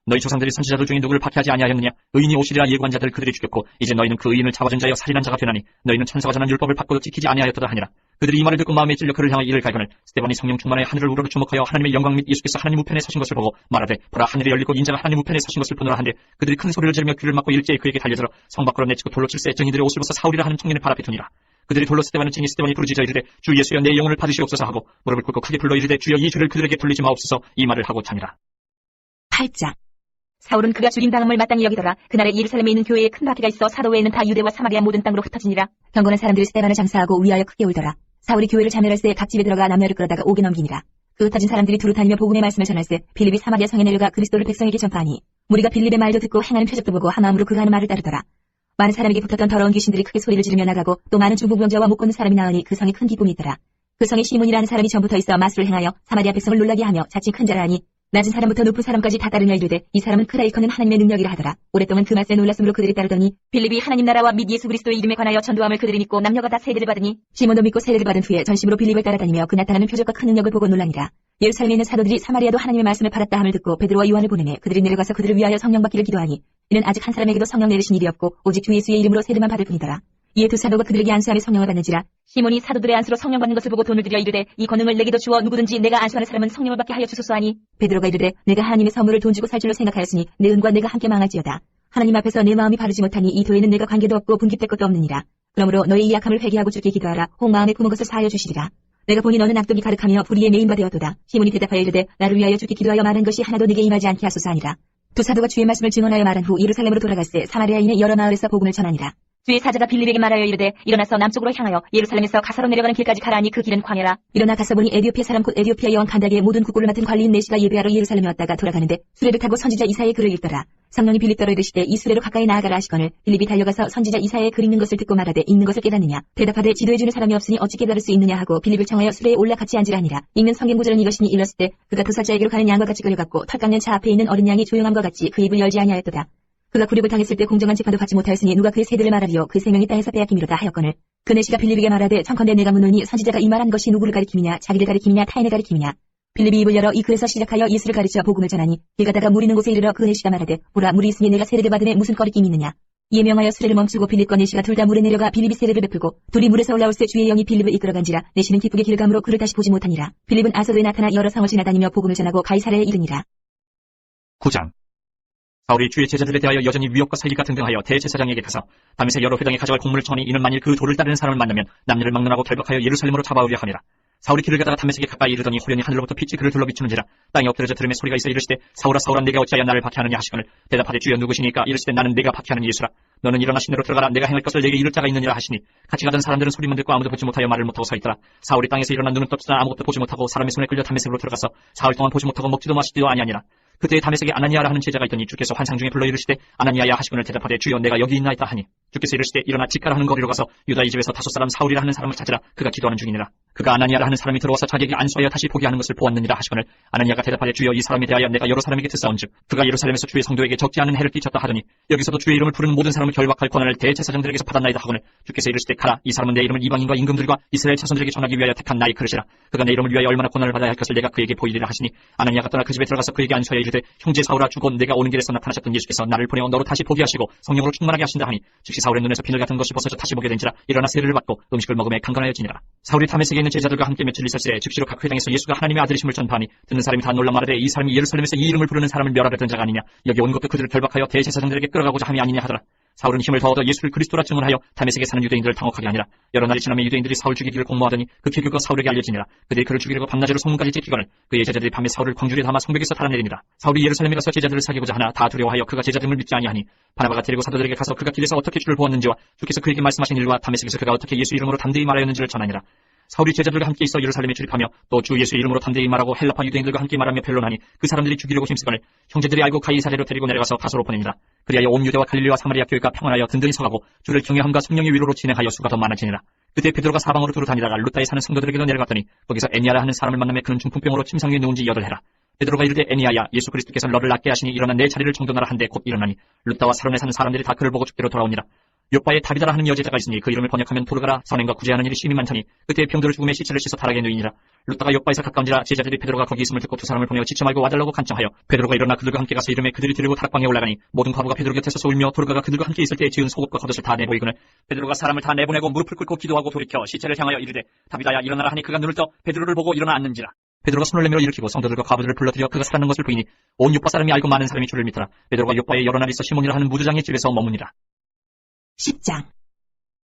너희 조상들이 선지자들 중에 누구를 박해하지 아니하였느냐. 의인이 오시리라 예고한 자들 그들이 죽였고 이제 너희는 그 의인을 잡아준 자여 살인한 자가 되나니 너희는 천사가 전한 율법을 받고도 지키지 아니하였도다 하니라. 그들이 이 말을 듣고 마음에 찔려 그를 향하여 이를 갈거늘 스데반이 성령 충만하여 하늘을 우러러 주목하여 하나님의 영광 및 예수께서 하나님 우편에 서신 것을 보고 말하되 보라 하늘이 열리고 인자가 하나님 우편에 서신 것을 보노라 한데 그들이 큰 소리를 지르며 귀를 막고 일제히 그에게 달려들어 성 밖으로 내치고 돌로 칠세 정의들의 옷을 벗어 사울이라 하는 청년의 발 앞에 두니라. 그들이 돌로 스데반을 치니 스데반이 부르짖어 이르되 주 예수여 내 영혼을 받으시옵소서 하고 무릎을 꿇고 크게 불러 이르되 주여 이 죄를 그들에게 돌리지 마옵소서 이 말을 하고 자니라. 8장. 사울은 그가 죽인 다음을 마땅히 여기더라. 그날에 예루살렘에 있는 교회에 큰 박해가 있어 사도 외에는 다 유대와 사마리아 모든 땅으로 흩어지니라. 경건한 사람들이 스데반을 장사하고 위하여 크게 울더라. 사울이 교회를 자멸할새 각 집에 들어가 남녀를 끌어다가 옥에 넘기니라. 그 흩어진 사람들이 두루 다니며 복음의 말씀을 전할새 빌립이 사마리아 성에 내려가 그리스도를 백성에게 전파하니 무리가 빌립의 말도 듣고 행하는 표적도 보고 한마음으로 그가 하는 말을 따르더라. 많은 사람에게 붙었던 더러운 귀신들이 크게 소리를 지르며 나가고 또 많은 중풍병자와 못 걷는 사람이 나으니 그 성에 큰 기쁨이 있더라. 그 성에 시몬이라는 사람이 전부터 있어 마술을 행하여 사마리아 백성을 놀라게 하며 자칭 큰 자라 하니 낮은 사람부터 높은 사람까지 다 따르며 이르되 이 사람은 크다 일컫는 하나님의 능력이라 하더라. 오랫동안 그 말씀에 놀랐으므로 그들이 따르더니 빌립이 하나님 나라와 및 예수 그리스도의 이름에 관하여 전도함을 그들이 믿고 남녀가 다 세례를 받으니 시몬도 믿고 세례를 받은 후에 전심으로 빌립을 따라다니며 그 나타나는 표적과 큰 능력을 보고 놀라니라. 예루살렘에 있는 사도들이 사마리아도 하나님의 말씀을 팔았다 함을 듣고 베드로와 요한을 보내매 그들이 내려가서 그들을 위하여 성령 받기를 기도하니 이는 아직 한 사람에게도 성령 내리신 일이 없고 오직 주 예수의 이름으로 세례만 받을 뿐이더라. 이에 두 사도가 그들에게 안수하며 성령을 받는지라. 시몬이 사도들의 안수로 성령 받는 것을 보고 돈을 들여 이르되 이 권능을 내게도 주어 누구든지 내가 안수하는 사람은 성령을 받게 하여 주소서 하니 베드로가 이르되 내가 하나님의 선물을 돈 주고 살 줄로 생각하였으니 내 은과 내가 함께 망할지어다. 하나님 앞에서 내 마음이 바르지 못하니 이 도에는 내가 관계도 없고 분깃될 것도 없느니라. 그러므로 너의 이 약함을 회개하고 주께 기도하라. 혹 마음에 품은 것을 사하여 주시리라. 내가 보니 너는 악독이 가득하며 불의의 메인바 되었도다. 시몬이 대답하여 이르되 나를 위하여 주께 기도하여 말한 것이 하나도 네게 임하지 않게 하소서 하니라. 두 사도가 주의 말씀을 증언하여 말한 후 예루살렘으로 돌아갈새 사마리아인의 여러 마을에서 복음을 전하니라. 주의 사자가 빌립에게 말하여 이르되 일어나서 남쪽으로 향하여 예루살렘에서 가사로 내려가는 길까지 가라 하니 그 길은 광야라. 일어나 가서 보니 에디오피아 사람 곧 에디오피아 여왕 칸다게의 모든 국고를 맡은 관리인 네시가 예배하러 예루살렘에 왔다가 돌아가는데 수레를 타고 선지자 이사야의 글을 읽더라. 성령이 빌립더러 이르시되 이 수레로 가까이 나아가라 하시거늘 빌립이 달려가서 선지자 이사야의 글 읽는 것을 듣고 말하되 읽는 것을 깨닫느냐. 대답하되 지도해주는 사람이 없으니 어찌 깨달을 수 있느냐 하고 빌립을 청하여 수레에 올라 같이 앉으라 하니라. 읽는 성경 구절은 이것이니 일렀을 때 그가 도살자에게로 가는 양과 같이 끌려갔고 털 깎는 차 앞에 있는 어린 양이 조용함과 같이 그 입을 열지 아니하였도다. 그가 굴욕을 당했을 때 공정한 재판도 받지 못하였으니 누가 그의 세대를 말하리요. 그 생명이 땅에서 빼앗김이로다 하였거늘 그 내시가 빌립에게 말하되 청컨대 내가 묻노니 선지자가 이 말한 것이 누구를 가리킴이냐 자기를 가리킴이냐 타인을 가리킴이냐. 빌립이 입을 열어 이 글에서 시작하여 예수를 가르쳐 복음을 전하니 길 가다가 물 있는 곳에 이르러 그 내시가 말하되 보라 물이 있으니 내가 세례를 받음에 무슨 거리낌이 있느냐. 이에 명하여 수레를 멈추고 빌립과 내시가 둘 다 물에 내려가 빌립이 세례를 베풀고 둘이 물에서 올라올 때 주의 영이 빌립을 이끌어간지라. 내시는 기쁘게 길을 감으로 그를 다시 보지 못하니라. 빌립은 아소도에 나타나 여러 성을 지나다니며 복음을 전하고 가이사랴에 이르니라. 9장. 사울이 주의 제자들에 대하여 여전히 위협과 살기가 등등하여 대제사장에게 가서 다윗의 여러 회당에 가져갈 공문을 청하니 이는 만일 그 도를 따르는 사람을 만나면 남녀를 막론하고 결박하여 예루살렘으로 잡아오려 함이라. 사울이 길을 가다가 다메섹에 가까이 이르더니 호련히 하늘로부터 빛이 그를 둘러 비추는지라. 땅에 엎드려져 들음에 소리가 있어 이르시되 사울아 사울아 내가 어찌하여 나를 박해하느냐 하시거늘 대답하되 주여 누구시니까. 이르시되 나는 내가 박해하는 예수라. 너는 일어나 시내로 들어가라. 내가 행할 것을 내게 이룰 자가 있느니라 하시니 같이 가던 사람들은 소리만 듣고 아무도 보지 못하여 말을 못하고 서 있더라. 사울이 땅에서 일어나 눈을 떴으나 아무것도 보지 못하고 사람의 손에 끌려 다메섹으로 들어가서 사흘 동안 보지 못하고 먹지도 마시지도 아니하니라. 그때에 다메섹에 아나니아라 하는 제자가 있더니 주께서 환상 중에 불러 이르시되 아나니아야 하시거늘 대답하되 주여 내가 여기 있나이다 하니 주께서 이르시되 일어나 직가라 하는 거리로 가서 유다의 집에서 다섯 사람 사울이라 하는 사람을 찾으라. 그가 기도하는 중이니라. 그가 아나니아라 하는 사람이 들어와서 자기에게 안수하여 다시 포기하는 것을 보았느니라 하시거늘 아나니아가 대답하되 주여 이 사람에 대하여 내가 여러 사람에게 듣사온즉 그가 예루살렘에서 주의 성도에게 적지 않은 해를 끼쳤다 하더니 여기서도 주의 이름을 부르는 모든 사람을 결박할 권한을 대제사장들에게서 받았나이다 하거늘 주께서 이르시되 가라. 이 사람은 내 이름을 이방인과 임금들과 이스라엘 자손들에게 전하기 위하여 택한 나의 그릇이라. 그가 내 이름을 위하여 얼마나 고난을 받아야 할 것을 내가 그에게 보이리라 하시니 아나니아가 떠나 그 집에 들어가서 그에게 안수하여 이르되 형제 사울아 주곧 내가 오는 길에서 나타나셨던 예수께서 나를 보내어 너로 다시 보게 하시고 성령으로 충만하게 하신다 하니 즉시 사울의 눈에서 비늘 같은 것이 벗어져 다시 보게 된지라. 일어나 세례를 받고 음식을 먹음에 강건하여지니라. 사울이 다메섹에 있는 제자들과 함께 며칠 있을새 즉시로 각 회당에서 예수가 하나님의 아들이심을 전파하니 듣는 사람이 다 놀라 말하되 이 사람이 예루살렘에서 이 이름을 부르는 사람을 멸하려던 자가 아니냐. 여기 온 것도 그들을 결박하여 대제사장들에게 끌어가고자 함이 아니냐 하더라. 사울은 힘을 더 얻어 예수를 그리스도라 증언하여 다메섹에 사는 유대인들을 당혹하게 하니라. 여러 날이 지나며 유대인들이 사울 죽이기를 공모하더니 그 계교가 사울에게 알려지니라. 그들이 그를 죽이려고 밤낮으로 소문까지 찍히거늘 그의 제자들이 밤에 사울을 광주리에 담아 성벽에서 달아내리니라. 사울이 예루살렘에 가서 제자들을 사귀고자 하나 다 두려워하여 그가 제자들을 믿지 아니하니 바나바가 데리고 사도들에게 가서 그가 길에서 어떻게 주를 보았는지와 주께서 그에게 말씀하신 일과 다메섹에서 그가 어떻게 예수 이름으로 담대히 말하였는지를 전하니라. 사울이 제자들과 함께 있어 예루살렘에 출입하며 또 주 예수 이름으로 담대히 말하고 헬라파 유대인들과 함께 말하며 변론하니 그 사람들이 죽이려고 힘쓰거늘 형제들이 알고 가이사랴로 데리고 내려가서 가소로 보내니라. 그리하여 온 유대와 갈릴리와 사마리아 교회가 평안하여 든든히 서가고 주를 경외함과 성령의 위로로 진행하여 수가 더 많아지니라. 그때 베드로가 사방으로 두루 다니다가 루타에 사는 성도들에게도 내려갔더니 거기서 애니아라 하는 사람을 만나며 그는 중풍병으로 침상 위에 누운 지 8해라. 베드로가 이르되 애니아야 예수 그리스도께서 너를 낫게 하시니 일어나 내 자리를 정돈하라 한데 곧 일어나니 루타와 사론에 사는 사람들이 다 그를 보고 죽게로 돌아오니라. 요빠에 다비다라 하는 여제자가 있으니 그 이름을 번역하면 도르가라. 선행과 구제하는 일이 심히 많더니 그때 병들어 죽음의 시체를 씻어 타락에 누이니라. 루타가 요빠에서 가까운지라 제자들이 베드로가 거기 있음을 듣고 두 사람을 보내어 지쳐 말고 와달라고 간청하여 베드로가 일어나 그들과 함께 가서 이름에 그들이 데리고 다락방에 올라가니 모든 과부가 베드로 곁에서 울며 도르가가 그들과 함께 있을 때 지은 속옷과 겉옷을 다 내보이거늘 베드로가 사람을 다 내보내고 무릎을 꿇고 기도하고 돌이켜 시체를 향하여 이르되 다비다야 일어나라 하니 그가 눈을 떠 베드로를 보고 일어나 앉는지라. 베드로가 손을 내밀어 일으키고 성도들과 과부들을 불러들여 그가 살아난 것을 보이니 온 요빠 사람이 알고 많은 사람이 주를 믿더라. 베드로가 요빠에 여러 날 있어 시몬이라 하는 무두장의 집에서 머무니라. 10장.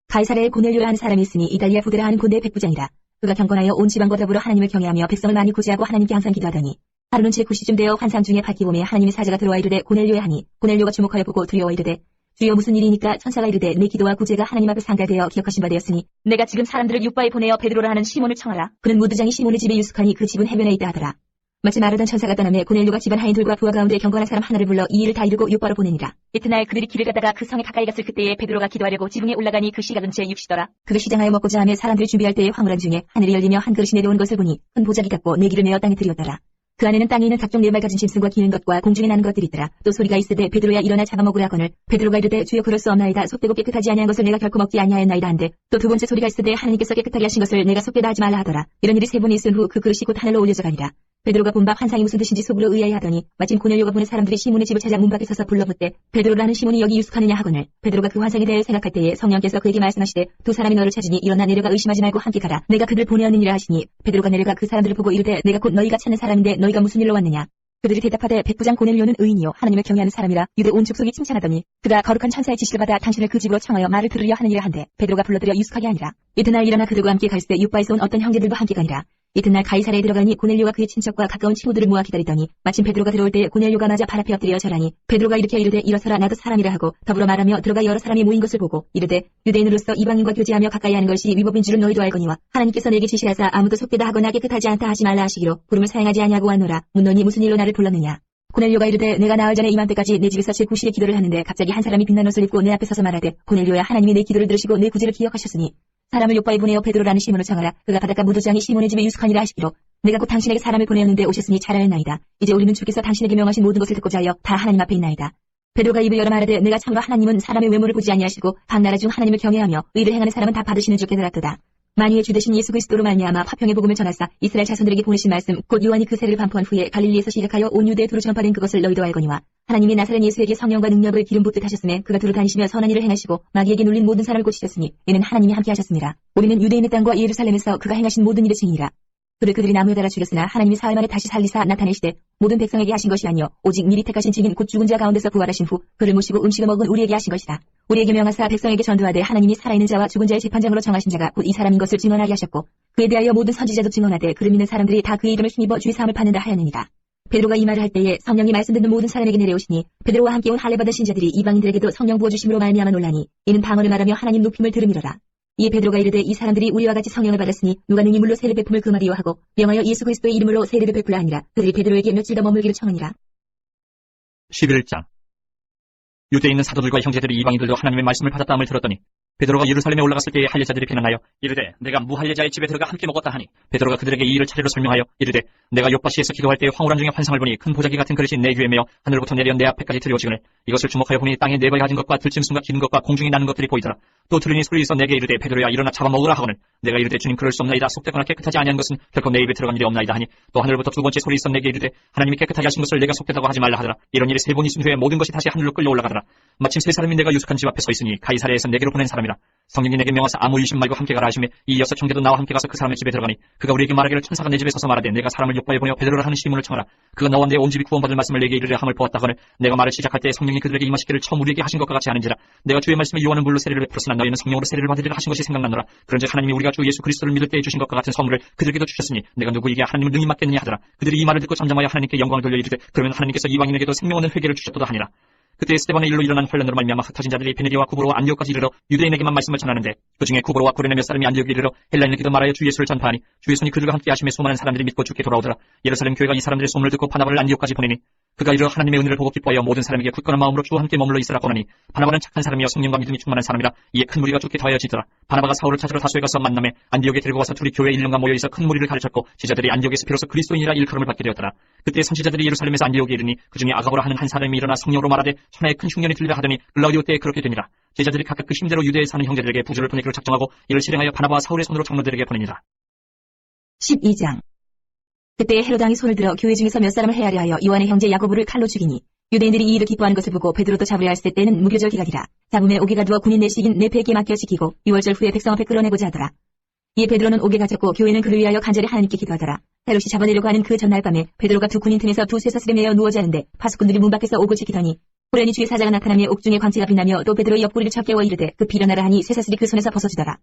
가이사랴에 고넬료라 하는 사람이 있으니 이달리아 부데라 하는 군대의 백부장이라. 그가 경건하여 온 지방과 더불어 하나님을 경외하며 백성을 많이 구제하고 하나님께 항상 기도하더니 하루는 제9시쯤 되어 환상 중에 밝기봄에 하나님의 사자가 들어와 이르되 고넬료에 하니 고넬료가 주목하여 보고 두려워 이르되 주여 무슨 일이니까 천사가 이르되 내 기도와 구제가 하나님 앞에 상달되어 기억하신 바 되었으니 내가 지금 사람들을 요빠에 보내어 베드로라 하는 시몬을 청하라. 그는 무드장이 시몬의 집에 유숙하니 그 집은 해변에 있다 하더라. 마치 말하던 천사가 떠나매 고넬료가 집안 하인들과 부하 가운데 경건한 사람 하나를 불러 이 일을 다 이루고 요빠로 보내니라. 이튿날 그들이 길을 가다가 그 성에 가까이 갔을 그때에 베드로가 기도하려고 지붕에 올라가니 그 시각은 제6시더라. 그가 시장하여 먹고자 하며 사람들이 준비할 때에 황홀한 중에 하늘이 열리며 한 그릇이 내려온 것을 보니 큰 보자기 같고 내기를 메어 땅에 들였더라. 그 안에는 땅에 있는 각종 네말 가진 짐승과 기는 것과 공중에 나는 것들이 있더라. 또 소리가 있으되 베드로야 일어나 잡아먹으라 하거늘 베드로가 이르되 주여 그럴 수 없나이다. 속되고 깨끗하지 아니한 것을 내가 결코 먹지 아니하였나이다 한데 또 두 번째 소리가 있으되 하나님께서 깨끗하게 하신 것을 내가 속되다 하지 말라 하더라. 이런 일이 3번 있은 후 그 그릇이 곧 하늘로 올려져 가니라. 베드로가 본 바 환상이 무슨 뜻인지 속으로 의아해하더니 마침 고넬료가 보낸 사람들이 시몬의 집을 찾아 문 밖에 서서 불러묻되 베드로라는 시몬이 여기 유숙하느냐 하거늘 베드로가 그 환상에 대해 생각할 때에 성령께서 그에게 말씀하시되 두 사람이 너를 찾으니 일어나 내려가 의심하지 말고 함께 가라. 내가 그들 보내었느니라 하시니 베드로가 내려가 그 사람들을 보고 이르되 내가 곧 너희가 찾는 사람인데 너희가 무슨 일로 왔느냐. 그들이 대답하되 백부장 고넬료는 의인이요 하나님을 경외하는 사람이라. 유대 온 족속이 칭찬하더니 그가 거룩한 천사의 지시를 받아 당신을 그 집으로 청하여 말을 들으려 하느니라 한데 베드로가 불러들여 유숙하게 하니라. 이튿날 일어나 그들과 함께 갈새 요빠에서 온 어떤 형제들과 함께 가니라. 이튿날 가이사랴에 들어가니 고넬료가 그의 친척과 가까운 친구들을 모아 기다리더니 마침 베드로가 들어올 때 고넬료가 맞아 발 앞에 엎드려 절하니 베드로가 이렇게 이르되 일어서라 나도 사람이라 하고 더불어 말하며 들어가 여러 사람이 모인 것을 보고 이르되 유대인으로서 이방인과 교제하며 가까이 하는 것이 위법인 줄은 너희도 알거니와 하나님께서 내게 지시하사 아무도 속되다 하거나 깨끗하지 않다 하지 말라 하시기로 부름을 사용하지 아니하고 왔노라. 묻노니 무슨 일로 나를 불렀느냐. 고넬료가 이르되 내가 나흘 전에 이맘때까지 내 집에서 제9시에 기도를 하는데 갑자기 한 사람이 빛난 옷을 입고 내 앞에 서서 말하되 고넬료야 하나님이 내 기도를 들으시고 내 구제를 기억하셨으니 사람을 요빠에 보내어 베드로라는 시몬을 청하라. 그가 바닷가 무도장이 시몬의 집에 유숙하니라 하시기로 내가 곧 당신에게 사람을 보내었는데 오셨으니 잘하였나이다. 이제 우리는 주께서 당신에게 명하신 모든 것을 듣고자 하여 다 하나님 앞에 있나이다. 베드로가 입을 열어 말하되 내가 참으로 하나님은 사람의 외모를 보지 아니하시고 각 나라 중 하나님을 경외하며 의를 행하는 사람은 다 받으시는 줄 깨달았도다. 만유의 주 되신 예수 그리스도로 말미암아 화평의 복음을 전하사 이스라엘 자손들에게 보내신 말씀 곧 요한이 그 세례를 반포한 후에 갈릴리에서 시작하여 온 유대에 두루 전파된 그것을 너희도 알거니와 하나님이 나사렛 예수에게 성령과 능력을 기름 붓듯 하셨음에 그가 두루 다니시며 선한 일을 행하시고 마귀에게 눌린 모든 사람을 고치셨으니 이는 하나님이 함께 하셨습니다. 우리는 유대인의 땅과 예루살렘에서 그가 행하신 모든 일의 증인이라. 그들이 나무에 달아 죽였으나 하나님이 사흘 만에 다시 살리사 나타내시되 모든 백성에게 하신 것이 아니요 오직 미리 택하신 증인 곧 죽은 자 가운데서 부활하신 후 그를 모시고 음식을 먹은 우리에게 하신 것이다. 우리에게 명하사 백성에게 전도하되 하나님이 살아있는 자와 죽은 자의 재판장으로 정하신 자가 곧 이 사람인 것을 증언하게 하셨고 그에 대하여 모든 선지자도 증언하되 그를 믿는 사람들이 다 그의 이름을 힘입어 주의 사함을 받는다 하였느니라. 베드로가 이 말을 할 때에 성령이 말씀 듣는 모든 사람에게 내려오시니 베드로와 함께 온 할례 받은 신자들이 이방인들에게도 성령 부어주심으로 말미암아 놀라니 이는 방언을 말하며 하나님 높임을 들음이로라. 이에 베드로가 이르되 이 사람들이 우리와 같이 성령을 받았으니 누가 능히 물로 세례 베품을 금하리요 하고 명하여 예수 그리스도의 이름으로 세례를 베풀라 하니라. 그들이 베드로에게 며칠 더 머물기를 청하니라. 11장. 유대에 있는 사도들과 형제들이 이방인들도 하나님의 말씀을 받았다함을 들었더니 베드로가 예루살렘에 올라갔을 때에 할례자들이 비난하여 이르되 내가 무할례자의 집에 들어가 함께 먹었다 하니 베드로가 그들에게 이 일을 차례로 설명하여 이르되 내가 요빠시에서 기도할 때에 황홀한 중에 환상을 보니 큰 보자기 같은 그릇이 내 귀에 메어 하늘로부터 내려 내 앞에까지 들여오지거늘 이것을 주목하여 보니 땅에 네발 가진 것과 들짐승과 기는 것과 공중에 나는 것들이 보이더라. 또 들으니 소리에서 내게 이르되 베드로야 일어나 잡아먹으라 하거늘 내가 이르되 주님 그럴 수 없나이다. 속되거나 깨끗하지 아니한 것은 결코 내 입에 들어간 일이 없나이다 하니 또 하늘로부터 두 번째 소리에서 내게 이르되 하나님이 깨끗하게 하신 것을 내가 속되다고 하지 말라 하더라. 이런 일이 3번 있은 후에 모든 것이 다시 하늘로 끌려 올라가더라. 마침 세 사람이 내가 유숙한 집 앞에 서 있으니 가이사랴에서 내게로 보낸 사람이라. 성령이 내게 명하사 아무 의심 말고 함께 가라 하시며 이어서 형제도 나와 함께 가서 그 사람의 집에 들어가니 그가 우리에게 말하기를 천사가 내 집에 서서 말하되 내가 사람을 욕바에 보내어 베드로라 하는 시문을 청하라. 그가 너와 내 온 집이 구원받을 말씀을 내게 이르려 함을 보았다거늘 내가 말을 시작할 때 성령이 그들에게 임하시기를 처음 우리에게 하신 것과 같이 하는지라. 내가 주의 말씀에 요한은 물로 세례를 베풀었으나 너희는 성령으로 세례를 받으리라 하신 것이 생각나노라. 그런즉 하나님이 우리가 주 예수 그리스도를 믿을 때에 주신 것과 같은 선물을 그들에게도 주셨으니 내가 누구에게 하나님을 능히 맡겠느냐 하더라. 그들이 이 말을 듣고 잠잠하여 하나님께 영광을 돌려 이르되 그러면 하나님께서 이방인에게도 생명 얻는 회개를 주셨도다 하니라. 그때 스데반의 일로 일어난 혼란으로 말미암아 흩어진 자들이 베네리와 구브로와 안디옥까지 이르러 유대인에게만 말씀을 전하는데 그 중에 구브로와 구레네 몇 사람이 안디옥에 이르러 헬라인에게도 말하여 주 예수를 전파하니 주의 손이 그들과 함께 하심에 수많은 사람들이 믿고 주께 돌아오더라. 예루살렘 교회가 이 사람들의 소문을 듣고 바나바를 안디옥까지 보내니 그가 이르러 하나님의 은혜를 보고 기뻐하여 모든 사람에게 굳건한 마음으로 주와 함께 머물러 있으라고 하니 바나바는 착한 사람이여 성령과 믿음이 충만한 사람이라. 이에 큰 무리가 죽게 더하여지더라. 바나바가 사울을 찾으러 다소에 가서 만남에 안디옥에 데리고 와서 둘이 교회 1년간 모여 있어 큰 무리를 가르쳤고 제자들이 안디옥에서 비로소 그리스도인이라 일컬음을 받게 되었더라. 그때 선지자들이 예루살렘에서 안디옥에 이르니 그 중에 아가보라 하는 한 사람이 일어나 성령으로 말하되 천하에 큰 흉년이 들리라 하더니 글라우디오 때에 그렇게 되니라. 제자들이 각각 그 힘대로 유대에 사는 형제들에게 부주를 보내기로 작정하고 이를 실행하여 바나바와 사울의 손으로 장로들에게 보내니라. 12장. 그때 헤롯 왕이 손을 들어 교회 중에서 몇 사람을 헤아려 하여 요한의 형제 야고보를 칼로 죽이니 유대인들이 이 일을 기뻐하는 것을 보고 베드로도 잡으려 했을 때는 무교절 기각이라. 잡음에 옥에 가두어 군인 내식인 네페에게 맡겨 지키고 6월절 후에 백성 앞에 끌어내고자 하더라. 이에 베드로는 옥에 갇혔고 교회는 그를 위하여 간절히 하나님께 기도하더라. 헤롯이 잡아내려고 하는 그 전날 밤에 베드로가 두 군인 틈에서 두 쇠사슬에 매여 누워 자는데 파수꾼들이 문 밖에서 옥을 지키더니 호련히 주의 사자가 나타나며 옥중에 광채가 빛나며 또 베드로의 옆구리를 쳐 깨워 이르되 급히 일어나라 하니 쇠사슬이 그 손에서 벗어지더라.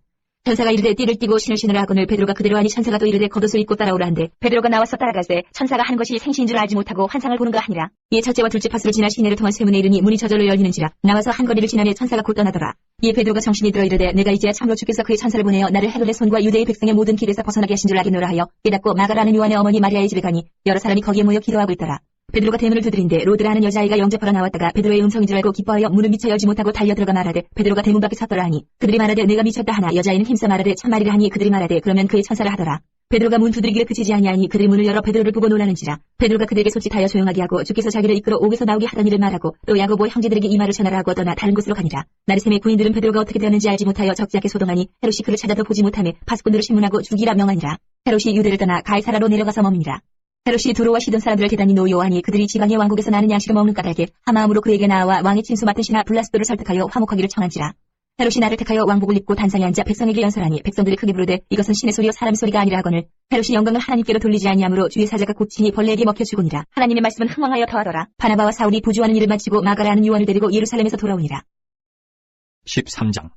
천사가 이르되 띠를 띠고 신을 신으라 하거늘 베드로가 그대로 하니 천사가 또 이르되 겉옷을 입고 따라오라 한데 베드로가 나와서 따라가세 천사가 하는 것이 생시인 줄 알지 못하고 환상을 보는가 하니라. 이에 첫째와 둘째 파수를 지나 시내를 통한 쇠문에 이르니 문이 저절로 열리는지라. 나와서 한 거리를 지나니 천사가 곧 떠나더라. 이에 베드로가 정신이 들어 이르되 내가 이제야 참으로 주께서 그의 천사를 보내어 나를 헤롯의 손과 유대의 백성의 모든 길에서 벗어나게 하신 줄 알겠노라 하여 깨닫고 마가라는 요한의 어머니 마리아의 집에 가니 여러 사람이 거기에 모여 기도하고 있더라. 베드로가 대문을 두드린데 로드라는 여자아이가 영접하러 나왔다가 베드로의 음성인 줄 알고 기뻐하여 문을 미쳐 열지 못하고 달려 들어가 말하되 베드로가 대문 밖에 섰더라 하니 그들이 말하되 내가 미쳤다 하나 여자아이는 힘써 말하되 참말이라 하니 그들이 말하되 그러면 그의 천사를 하더라. 베드로가 문 두드리기를 그치지 아니하니 그들이 문을 열어 베드로를 보고 놀라는지라. 베드로가 그들에게 솔직하여 조용하게 하고 주께서 자기를 이끌어 옥에서 나오게 하던 일을 말하고 또 야고보 형제들에게 이 말을 전하라 하고 떠나 다른 곳으로 가니라. 나르셈의 군인들은 베드로가 어떻게 되었는지 알지 못하여 적지 않게 소동하니 헤롯이 그를 찾아도 보지 못하며 파수꾼들을 신문하고 죽이라 명하니라. 헤롯이 유대를 떠나 가이사라로 내려가서 머무니라. 헤롯이 두로와 시돈 사람들을 대단히 노여워하니 그들이 지방의 왕국에서 나는 양식을 먹는 까닭에 하마음으로 그에게 나와 왕의 친수 맡은 신하 블라스도를 설득하여 화목하기를 청한지라. 헤롯이 나를 택하여 왕복을 입고 단상에 앉아 백성에게 연설하니 백성들이 크게 부르되 이것은 신의 소리요 사람의 소리가 아니라 하거늘 헤롯이 영광을 하나님께로 돌리지 아니하므로 주의 사자가 곧 친히 벌레에게 먹혀 죽으니라. 하나님의 말씀은 흥왕하여 더하더라. 바나바와 사울이 부주하는 일을 마치고 마가라는 요한을 데리고 예루살렘에서 돌아오니라. 13장.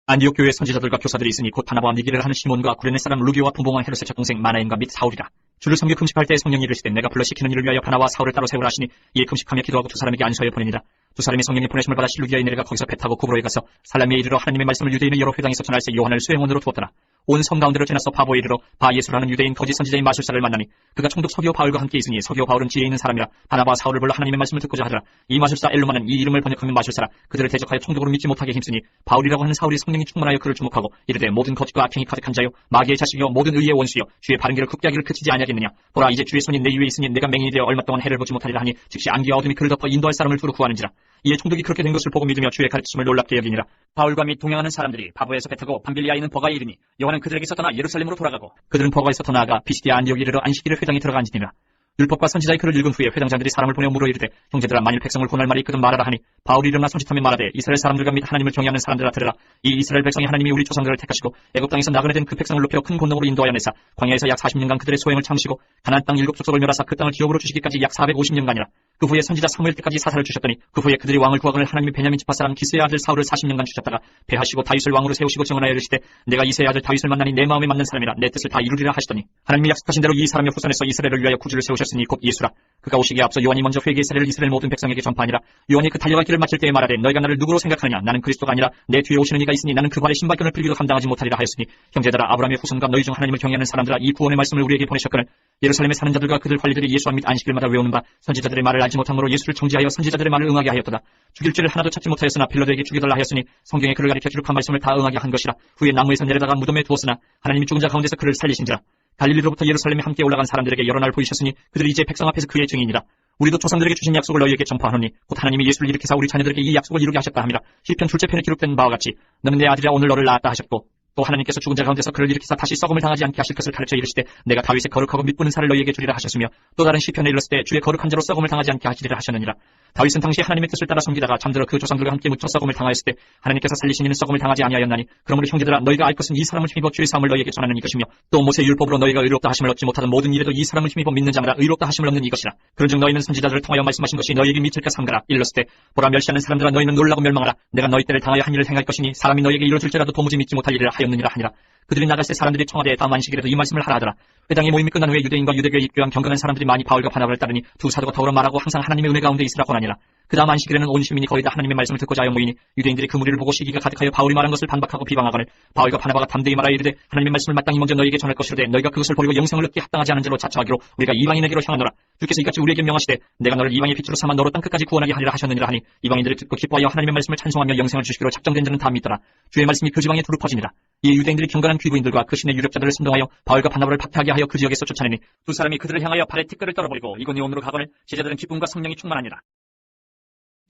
안디옥 교회 선지자들과 교사들이 있으니 곧 바나바와 미기를 하는 시몬과 구레네 사람 루기오와 분봉왕 헤롯의 맏동생 마나임과 및 사울이라. 주를 섬겨 금식할 때 성령이 이르시되 내가 불러 시키는 일을 위하여 바나바와 사울을 따로 세우라 하시니 이에 금식하며 기도하고 두 사람에게 안수하여 보내니라. 두 사람이 성령의 보내심을 받아 실루기아에 내려가 거기서 배 타고 구브로에 가서 살라미에 이르러 하나님의 말씀을 유대인의 여러 회당에서 전할새 요한을 수행원으로 두었더라. 온 섬 가운데로 지나서 바보에 이르러 바예수라는 유대인 거짓 선지자인 마술사를 만나니 그가 총독 서기오 바울과 함께 있으니 서기오 바울은 지혜 있는 사람이라. 바나바와 사울을 불러 하나님의 말씀을 듣고자 하더라. 이 마술사 엘루마는 이 이름을 번역하면 마술사라. 그들을 대적하여 총독으로 믿지 못하게 힘쓰니 바울이라고 하는 사울이 성령이 충만하여 그를 주목하고 이르되 모든 거짓과 악행이 가득한 자요 마귀의 자식이요 모든 의의 원수요 주의 바른 길을 굽게 하기를 그치지 아니하겠느냐. 보라 이제 주의 손이 내 위에 있으니 내가 맹인이 되어 얼마 동안 해를 보지 못하리라 하니 즉시 안개와 어둠이 그를 덮어 인도할 사람을 두루 구하는지라. 이에 총독이 그렇게 된 것을 보고 믿으며 주의 가르침을 놀랍게 여기니라. 바울과 및 동행하는 사람들이 바보에서 배 타고 밤빌리아에 있는 버가에 이르니 요한은 그들에게서 떠나 예루살렘으로 돌아가고 그들은 버가에서 더 나아가 피시디아 안디옥에 이르러 안식일을 회당에 들어가 앉으니라. 율법과 선지자의 글을 읽은 후에 회당장들이 사람을 보내어 물어 이르되 형제들아 만일 백성을 구원할 말이 있거든 말하라 하니 바울이 일어나 손짓하며 말하되 이스라엘 사람들과 및 하나님을 경외하는 사람들아 들으라. 이 이스라엘 백성이 하나님이 우리 조상들을 택하시고 애굽 땅에서 나그네 된 그 백성을 높여 큰 권능으로 인도하여 내사 광야에서 약 40년간 그들의 소행을 참으시고 가나안 땅 7족속을 멸하사 그 땅을 기업으로 주시기까지 약 450년간이라. 그 후에 선지자 사무엘 때까지 사사를 주셨더니 그 후에 그들이 왕을 구하거늘 하나님이 베냐민 지파 사람 기스의 아들 사울을 40년간 주셨다가 배하시고 다윗을 왕으로 세우시고 정언하여 이르시되 내가 이새의 아들 다윗을 만나니 내 마음에 맞는 사람이라 내 뜻을 다 이루리라 하시더니 하나님이 약속하신 대로 이 사람의 후손에서 이스라엘을 위하여 구주를 세우셨으니 곧 예수라. 그가 오시기에 앞서 요한이 먼저 회개의 세례를 이스라엘 모든 백성에게 전파하니라. 요한이 그 달려갈 길을 마칠 때에 말하되 너희가 나를 누구로 생각하느냐. 나는 그리스도가 아니라 내 뒤에 오시는 이가 있으니 나는 그 발의 신발끈을 풀기도 감당하지 못하리라 하였으니 형제들아 아브라함의 후손과 너희 중 하나님을 경외하는 사람들아 이 구원의 말씀을 우리에게 보내셨거늘 예루살렘에 사는 자들과 그들 관리들이 예수와 및 안식일마다 외우는 바 선지자들의 말을 알지 못함으로 예수를 정지하여 선지자들의 말을 응하게 하였도다. 죽일 죄를 하나도 찾지 못하였으나 빌라도에게 죽여달라 하였으니 성경에 그를 가리켜 기록한 말씀을 다 응하게 한 것이라. 후에 나무에서 내려다가 무덤에 두었으나 하나님이 죽은 자 가운데서 그를 살리신지라. 갈릴리로부터 예루살렘에 함께 올라간 사람들에게 여러 날 보이셨으니 그들이 이제 백성 앞에서 그의 증인이라. 우리도 조상들에게 주신 약속을 너희에게 전파하노니 곧 하나님이 예수를 일으키사 우리 자녀들에게 이 약속을 이루게 하셨다 함이라. 시편 둘째 편에 기록된 바와 같이 너는 내 아들이라 오늘 너를 낳았다 하셨고 또 하나님께서 죽은 자 가운데서 그를 일으키사 다시 썩음을 당하지 않게 하실 것을 가르쳐 이르시되 내가 다윗의 거룩하고 밑부는 살을 너희에게 주리라 하셨으며 또 다른 시편에 일렀을 때 주의 거룩한 자로 썩음을 당하지 않게 하시리라 하셨느니라. 다윗은 당시 하나님의 뜻을 따라 섬기다가 잠들어 그 조상들과 함께 묻혀 썩음을 당하였을 때 하나님께서 살리신 이는 썩음을 당하지 아니하였나니 그러므로 형제들아 너희가 알 것은 이 사람을 힘입어 주의 사함을 너희에게 전하는 이것이며 또 모세 율법으로 너희가 의롭다 하심을 얻지 못하던 모든 일에도 이 사람을 힘입어 믿는 자마다 의롭다 하심을 얻는 이것이라. 그런즉 너희는 선지자들을 통하여 말씀하신 것이 너희에게 미칠까 삼가라. 일렀을 때 보라 멸시하는 사람들아 너희는 놀라고 멸망하라. 내가 너희 때를 당하여 한 일을 행할 것이니 사람이 너희에게 이루어질지라도 도무지 믿지 못할 일을 하였느니라 하니라. 그들이 나갈 때 사람들이 청와대에 다음 안식일에도 이 말씀을 하라 하더라. 회당의 모임이 끝난 후에 유대인과 유대교에 입교한 경건한 사람들이 많이 바울과 바나바를 따르니 두 사도가 더불어 말하고 항상 하나님의 은혜 가운데 있으라 권하니라. 그 다음 안식일에는 온 시민이 거의 다 하나님의 말씀을 듣고자 하여 모이니 유대인들이 그 무리를 보고 시기가 가득하여 바울이 말한 것을 반박하고 비방하거늘 바울과 바나바가 담대히 말하여 이르되 하나님의 말씀을 마땅히 먼저 너희에게 전할 것이로되 너희가 그것을 버리고 영생을 얻기 합당하지 않은 자로 자처하기로 우리가 이방인에게로 향하노라. 주께서 이같이 우리에게 명하시되 내가 너를 이방의 빛으로 삼아 너로 땅끝까지 구원하게 하리라 하셨느니라 하니 이방인들이 듣고 기뻐하여 하나님의 말씀을 찬송하며 영생을 주시기로 작정된 자는 다 믿더라. 주의 말씀이 그 지방에 두루 퍼지니라. 이에 유대인들이 경건한 귀부인들과 그 신의 유력자들을 선동하여 바울과 바나바를 박해하게 하여 그 지역에서 쫓아내니 두 사람이 그들을 향하여 발에 티끌을 떨어버리고 이고니온으로 가거늘 제자들은 기쁨과 성령이 충만하니라.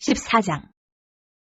14장.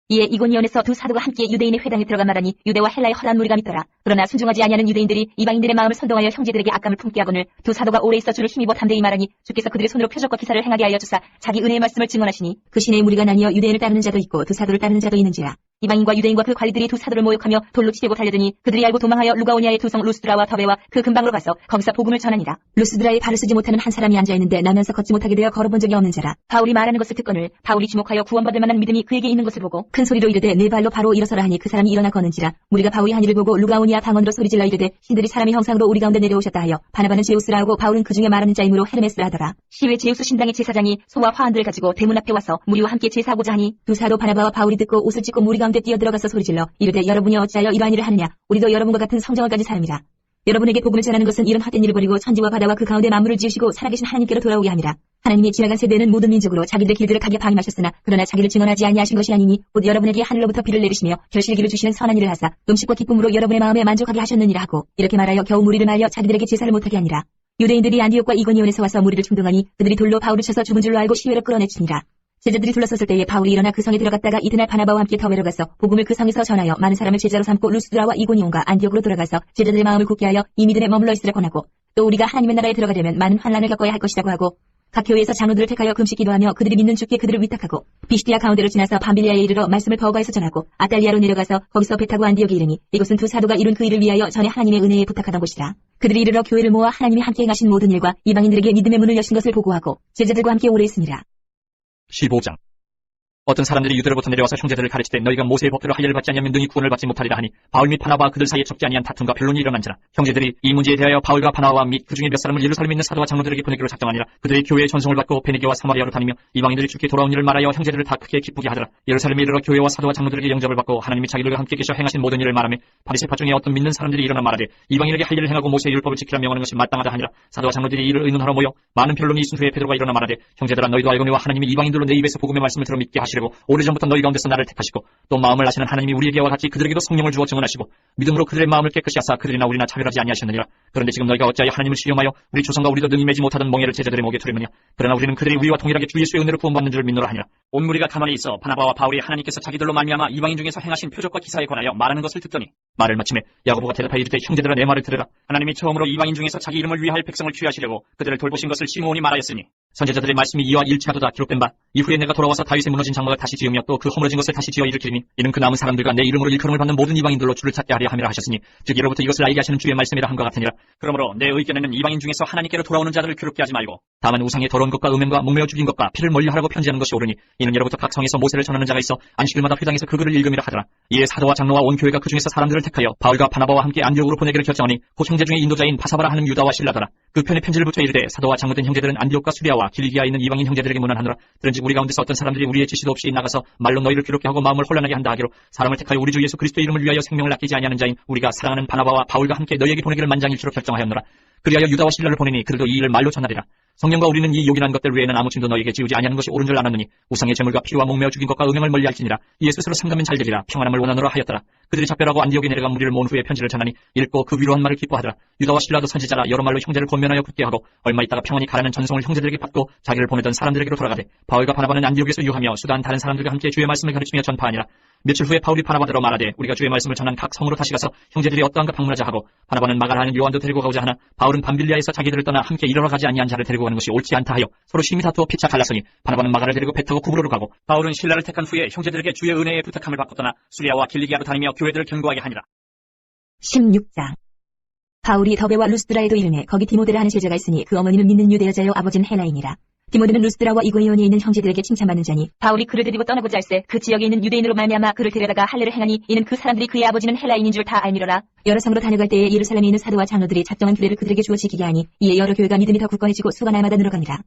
이에 이고니온에서 두 사도가 함께 유대인의 회당에 들어가 말하니 유대와 헬라의 허다한 무리가 믿더라. 그러나 순종하지 아니하는 유대인들이 이방인들의 마음을 선동하여 형제들에게 악감을 품게 하거늘 두 사도가 오래 있어 주를 힘입어 담대히 말하니 주께서 그들의 손으로 표적과 기사를 행하게 하여 주사 자기 은혜의 말씀을 증언하시니 그 신의 무리가 나뉘어 유대인을 따르는 자도 있고 두 사도를 따르는 자도 있는지라. 이방인과 유대인과 그 관리들이 두 사도를 모욕하며 돌로 치려고 달려드니 그들이 알고 도망하여 루가오니아의 두 성 루스드라와 더베와 그 근방으로 가서 거기서 복음을 전하니라. 루스드라에 발을 쓰지 못하는 한 사람이 앉아있는데 나면서 걷지 못하게 되어 걸어본 적이 없는 자라. 바울이 말하는 것을 듣거늘 바울이 주목하여 구원받을 만한 믿음이 그에게 있는 것을 보고 큰 소리로 이르되 네 발로 바로 일어서라 하니 그 사람이 일어나 걷는지라. 우리가 바울이 한 일을 보고 루가오니아 방언으로 소리질러 이르되 신들이 사람의 형상으로 우리 가운데 내려오셨다 하여 바나바는 제우스라 하고 바울은 그 중에 말하는 자이므로 헤르메스라 하더라. 시외 제우스 신당의 제사장이 소와 화환들을 가지고 대문 앞에 와서 무리와 함께 제사하고자 하니 두 사도 바나바와 바울이 듣고 옷을 찢고 무리 가운데 뛰어들어가서 소리질러 이르되 여러분이 어찌하여 이러한 일을 하느냐. 우리도 여러분과 같은 성정을 가진 사람이라. 여러분에게 복음을 전하는 것은 이런 헛된 일을 버리고 천지와 바다와 그 가운데 만물을 지으시고 살아계신 하나님께로 돌아오게 함이라. 하나님이 지나간 세대는 모든 민족으로 자기들의 길들을 가게 방임하셨으나 그러나 자기를 증언하지 아니하신 것이 아니니 곧 여러분에게 하늘로부터 비를 내리시며 결실기를 주시는 선한 일을 하사 음식과 기쁨으로 여러분의 마음에 만족하게 하셨느니라 하고 이렇게 말하여 겨우 무리를 말려 자기들에게 제사를 못하게 하니라. 유대인들이 안디옥과 이고니온에서 와서 무리를 충동하니 그들이 돌로 바울을 쳐서 죽은 줄로 알고 시외로 끌어내치니라. 제자들이 둘러섰을 때에 바울이 일어나 그 성에 들어갔다가 이튿날 바나바와 함께 더베로 가서 복음을 그 성에서 전하여 많은 사람을 제자로 삼고 루스드라와 이고니온과 안디옥으로 돌아가서 제자들의 마음을 굳게 하여 이 믿음에 머물러 있으라 권하고 또 우리가 하나님의 나라에 들어가려면 많은 환난을 겪어야 할 것이라고 하고 각 교회에서 장로들을 택하여 금식 기도하며 그들이 믿는 주께 그들을 위탁하고 비시디아 가운데로 지나서 밤빌리아에 이르러 말씀을 버가에서 전하고 아달리아로 내려가서 거기서 배 타고 안디옥에 이르니 이곳은 두 사도가 이룬 그 일을 위하여 전에 하나님의 은혜에 부탁하던 곳이라. 그들이 이르러 교회를 모아 하나님이 함께 행하신 모든 일과 이방인들에게 믿음의 문을 여신 것을 보고하고 제자들과 함께 오래 있으니라. 15장. 어떤 사람들이 유대로부터 내려와서 형제들을 가르치되 너희가 모세의 법대로 할 일을 받지 않으면 능히 구원을 받지 못하리라 하니 바울 및 바나바와 그들 사이에 적지 아니한 다툼과 변론이 일어난지라. 형제들이 이 문제에 대하여 바울과 바나바와 및 그 중에 몇 사람을 예루살렘에 있는 사도와 장로들에게 보내기로 작정하니라. 그들이 교회의 전송을 받고 베네게와 사마리아로 다니며 이방인들이 주께 돌아온 일을 말하여 형제들을 다 크게 기쁘게 하더라. 예루살렘에 이르러 교회와 사도와 장로들에게 영접을 받고 하나님이 자기들과 함께 계셔 행하신 모든 일을 말하며 바리새파 중에 어떤 믿는 사람들이 일어나 말하되 이방인에게 할 일을 행하고 모세의 율법을 지키라 명하는 것이 마땅하다 하니라. 사도와 장로들이 이를 의논하러 모여 많은 변론이 있은 후에 베드로가 일어나 말하되 형제들아 너희도 알거니와 하나님이 이방인들로 내 입에서 복음의 말씀을 들어 믿게 하시려고 오래전부터 너희 가운데서 나를 택하시고 또 마음을 아시는 하나님이 우리에게 와 같이 그들에게도 성령을 주어 증언하시고 믿음으로 그들의 마음을 깨끗이 하사 그들이나 우리나 차별하지 아니하셨느니라. 그런데 지금 너희가 어찌하여 하나님을 시험하여 우리 조상과 우리도 능히 매지 못하던 멍에를 제자들의 목에 두려느냐. 그러나 우리는 그들이 우리와 동일하게 주 예수의 은혜로 구원받는 줄을 믿노라 하니라. 온 무리가 가만히 있어 바나바와 바울이 하나님께서 자기들로 말미암아 이방인 중에서 행하신 표적과 기사에 관하여 말하는 것을 듣더니 말을 마침에 야고보가 대답하여 이르되 형제들아 내 말을 들으라. 하나님이 처음으로 이방인 중에서 자기 이름을 위하여 백성을 취하시려고 그들을 돌보신 것을 시므온이 말하였으니 선제자들의 말씀이 이와 일치하도다 기록된 바 이후에 내가 돌아와서 다윗의 무너진 장막을 다시 지으며 또 그 허물어진 것을 다시 지어 일으키리니 이는 그 남은 사람들과 내 이름으로 일컬음을 받는 모든 이방인들로 주를 찾게 하려 함이라 하셨으니 즉 이로부터 이것을 알게 하시는 주의 말씀이라 함과 같으니라. 그러므로 내 의견에는 이방인 중에서 하나님께로 돌아오는 자들을 괴롭게 하지 말고 다만 우상의 더러운 것과 음행과 목매어 죽인 것과 피를 멀리하라고 편지하는 것이 옳으니 이는 이로부터 각 성에서 모세를 전하는 자가 있어 안식일마다 회당에서 그 글을 읽음이라 하더라. 이에 사도와 장로와 온 교회가 그 중에서 사람들을 택하여 바울과 바나바와 함께 안디옥으로 보내기를 결정하니 곧 형제 중에 인도자인 바사바라 하는 유다와 실라더라. 그 편에 편지를 붙여 이르되 사도와 장로된 형제들은 안디옥과 수리아와 길리기아에 있는 이방인 형제들에게 문안하노라. 들은즉 우리 가운데서 어떤 사람들이 우리의 지시도 없이 나가서 말로 너희를 괴롭게 하고 마음을 혼란하게 한다 하기로 사람을 택하여 우리 주 예수 그리스도의 이름을 위하여 생명을 아끼지 아니하는 자인 우리가 사랑하는 바나바와 바울과 함께 너희에게 보내기를 만장일치로 결정하였노라. 그리하여 유다와 실라를 보내니 그들도 이 일을 말로 전하리라. 성령과 우리는 이 요긴한 것들 외에는 아무 짐도 너희에게 지우지 아니하는 것이 옳은 줄 알았느니 우상의 제물과 피와 목매어 죽인 것과 음행을 멀리할지니라. 이에 스스로 삼가면 잘되리라. 평안함을 원하노라 하였더라. 그들이 작별하고 안디옥에 내려가 무리를 모은 후에 편지를 전하니 읽고 그 위로한 말을 기뻐하더라. 유다와 실라도 선지자라 여러 말로 형제를 권면하여 굳게 하고 얼마 있다가 평안히 가라는 전송을 형제들에게 받고 자기를 보내던 사람들에게로 돌아가되 바울과 바나바는 안디옥에서 유하며 수단 다른 사람들과 함께 주의 말씀을 가르치며 전파하니라. 며칠 후에 바울이 바나바더러 말하되 우리가 주의 말씀을 전한 각 성으로 다시 가서 형제들이 어떠한가 방문하자 하고 바나바는 마가라 하는 요한도 데리고 가고자 하나 바울은 밤빌리아에서 자기들을 떠나 함께 일하러 가지 아니한 자를 데리고 가는 것이 옳지 않다 하여 서로 심히 다투어 피차 갈라서니 바나바는 마가를 데리고 배 타고 구브로로 가고 바울은 신라를 택한 후에 형제들에게 주의 은혜에 부탁함을 받고 떠나 수리아와 길리기아로 다니며 교회들을 견고하게 하니라. 16장. 바울이 더베와 루스드라에도 이르매 거기 디모데라 하는 제자가 있으니 그 어머니는 믿는 유대 여자요 아버지는 헬라인이라. 디모데는 루스드라와 이고니온에 있는 형제들에게 칭찬받는 자니 바울이 그를 데리고 떠나고자 할세 그 지역에 있는 유대인으로 말미암아 그를 데려다가 할례를 행하니 이는 그 사람들이 그의 아버지는 헬라인인 줄 다 알미러라. 여러 성으로 다녀갈 때에 예루살렘에 있는 사도와 장로들이 작정한 규례를 그들에게 주어 지키게 하니 이에 여러 교회가 믿음이 더 굳건해지고 수가 날마다 늘어갑니다.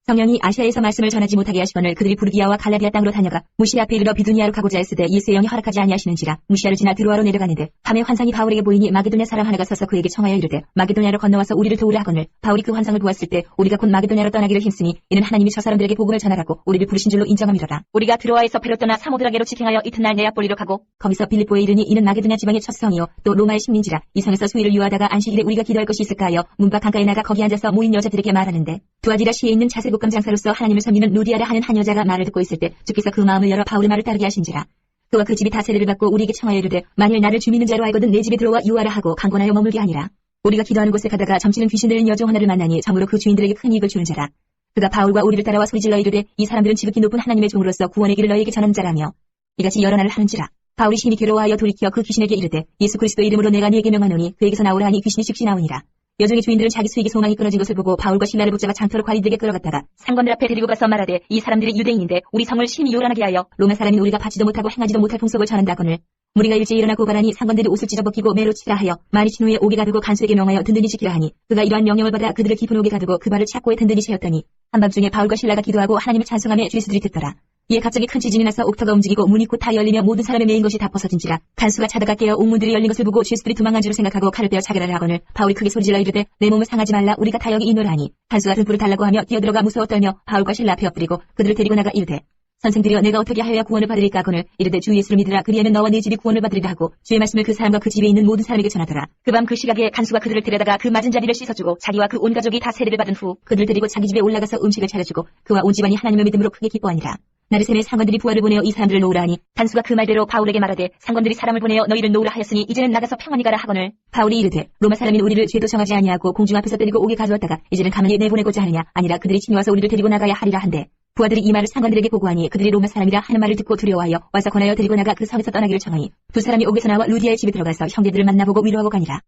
성령이 아시아에서 말씀을 전하지 못하게 하시거늘 그들이 부르기아와 갈라디아 땅으로 다녀가 무시아 앞에 이르러 비두니아로 가고자 했으되 예수의 영이 허락하지 아니하시는지라. 무시아를 지나 드로아로 내려가는데 밤에 환상이 바울에게 보이니 마게도냐 사람 하나가 서서 그에게 청하여 이르되 마게도냐로 건너와서 우리를 도우라 하거늘 바울이 그 환상을 보았을 때 우리가 곧 마게도냐로 떠나기를 힘쓰니 이는 하나님이 저 사람들에게 복음을 전하라고 우리를 부르신 줄로 인정함이로라. 우리가 드로아에서 배로 떠나 사모드라게로 직행하여 이튿날 네아폴리로 가고 거기서 빌립보에 이르니 이는 마게도냐 지방의 첫 성이요 또 로마의 식민지라. 이 성에서 수일을 유하다가 안식일에 우리가 기도할 것이 있을까 하여 문밖 강가에 나가 거기 앉아서 모인 여자들에게 말하는데 두아디라 시에 있는 자세곡감 장사로서 하나님을 섬기는 루디아라 하는 한 여자가 말을 듣고 있을 때 주께서 그 마음을 열어 바울의 말을 따르게 하신지라. 그와 그 집이 다 세례를 받고 우리에게 청하여 이르되 만일 나를 주 믿는 자로 알거든 내 집에 들어와 유하라 하고 강권하여 머물게 하니라. 우리가 기도하는 곳에 가다가 점치는 귀신 들린 여종 하나를 만나니 참으로 그 주인들에게 큰 이익을 주는 자라. 그가 바울과 우리를 따라와 소리질러 이르되 이 사람들은 지극히 높은 하나님의 종으로서 구원의 길을 너희에게 전하는 자라며 이같이 여러 날을 하는지라. 바울이 심히 괴로워하여 돌이켜 그 귀신에게 이르되 예수 그리스도 이름으로 내가 네게 명하노니 그에게서 나오라 하니 귀신이 즉시 나오니라. 여종의 주인들은 자기 수익이 소망이 끊어진 것을 보고 바울과 신라를 붙잡아 장터로 관리들에게 끌어갔다가 상관들 앞에 데리고 가서 말하되 이 사람들이 유대인인데 우리 성을 심히 요란하게 하여 로마 사람인 우리가 받지도 못하고 행하지도 못할 풍속을 전한다거늘 무리가 일제히 일어나 고발하니 상관들이 옷을 찢어 벗기고 매로 치라 하여 많이 친 후에 옥에 가두고 간수에게 명하여 든든히 지키라 하니 그가 이러한 명령을 받아 그들을 깊은 옥에 가두고 그 발을 착고에 든든히 채웠더니 한밤중에 바울과 신라가 기도하고 하나님을 찬송하며 죄수들이 듣더라. 이에 갑자기 큰 지진이 나서 옥터가 움직이고 문이 곧 다 열리며 모든 사람의 매인 것이 다 벗어진지라. 간수가 자다가 깨어 옥문들이 열린 것을 보고 죄수들이 도망한 줄을 생각하고 칼을 빼어 자결하려 하거늘 바울이 크게 소리질러 이르되 내 몸을 상하지 말라 우리가 다 여기 있노라 하니 간수가 등불을 달라고 하며 뛰어들어가 무서워 떨며 바울과 신라 앞에 엎드리고 그들을 데리고 나가 이르되 선생들이여 내가 어떻게 하여야 구원을 받으리까 하거늘 이르되 주 예수를 믿으라 그리하면 너와 네 집이 구원을 받으리라 하고 주의 말씀을 그 사람과 그 집에 있는 모든 사람에게 전하더라. 그 밤 그 시각에 간수가 그들을 데려다가 그 맞은 자리를 씻어주고 자기와 그 온 가족이 다 세례를 받은 후 그들을 데리고 자기 집에 올라가서 음식을 차려주고 그와 온 집안이 하나님의 믿음으로 크게 기뻐하니라. 나르셈의 상관들이 부하를 보내어 이 사람들을 놓으라 하니 간수가 그 말대로 바울에게 말하되 상관들이 사람을 보내어 너희를 놓으라 하였으니 이제는 나가서 평안히 가라 하거늘 바울이 이르되 로마 사람인 우리를 죄도 정하지 아니하고 공중 앞에서 때리고 옥에 가두었다가 이제는 가만히 내보내고자 하느냐 아니라 그들이 친히 와서 우리를 데리고 나가야 하리라 한데 부하들이 이 말을 상관들에게 보고하니 그들이 로마 사람이라 하는 말을 듣고 두려워하여 와서 권하여 데리고 나가 그 성에서 떠나기를 청하니 두 사람이 옥에서 나와 루디아의 집에 들어가서 형제들을 만나보고 위로하고 가니라.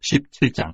17장.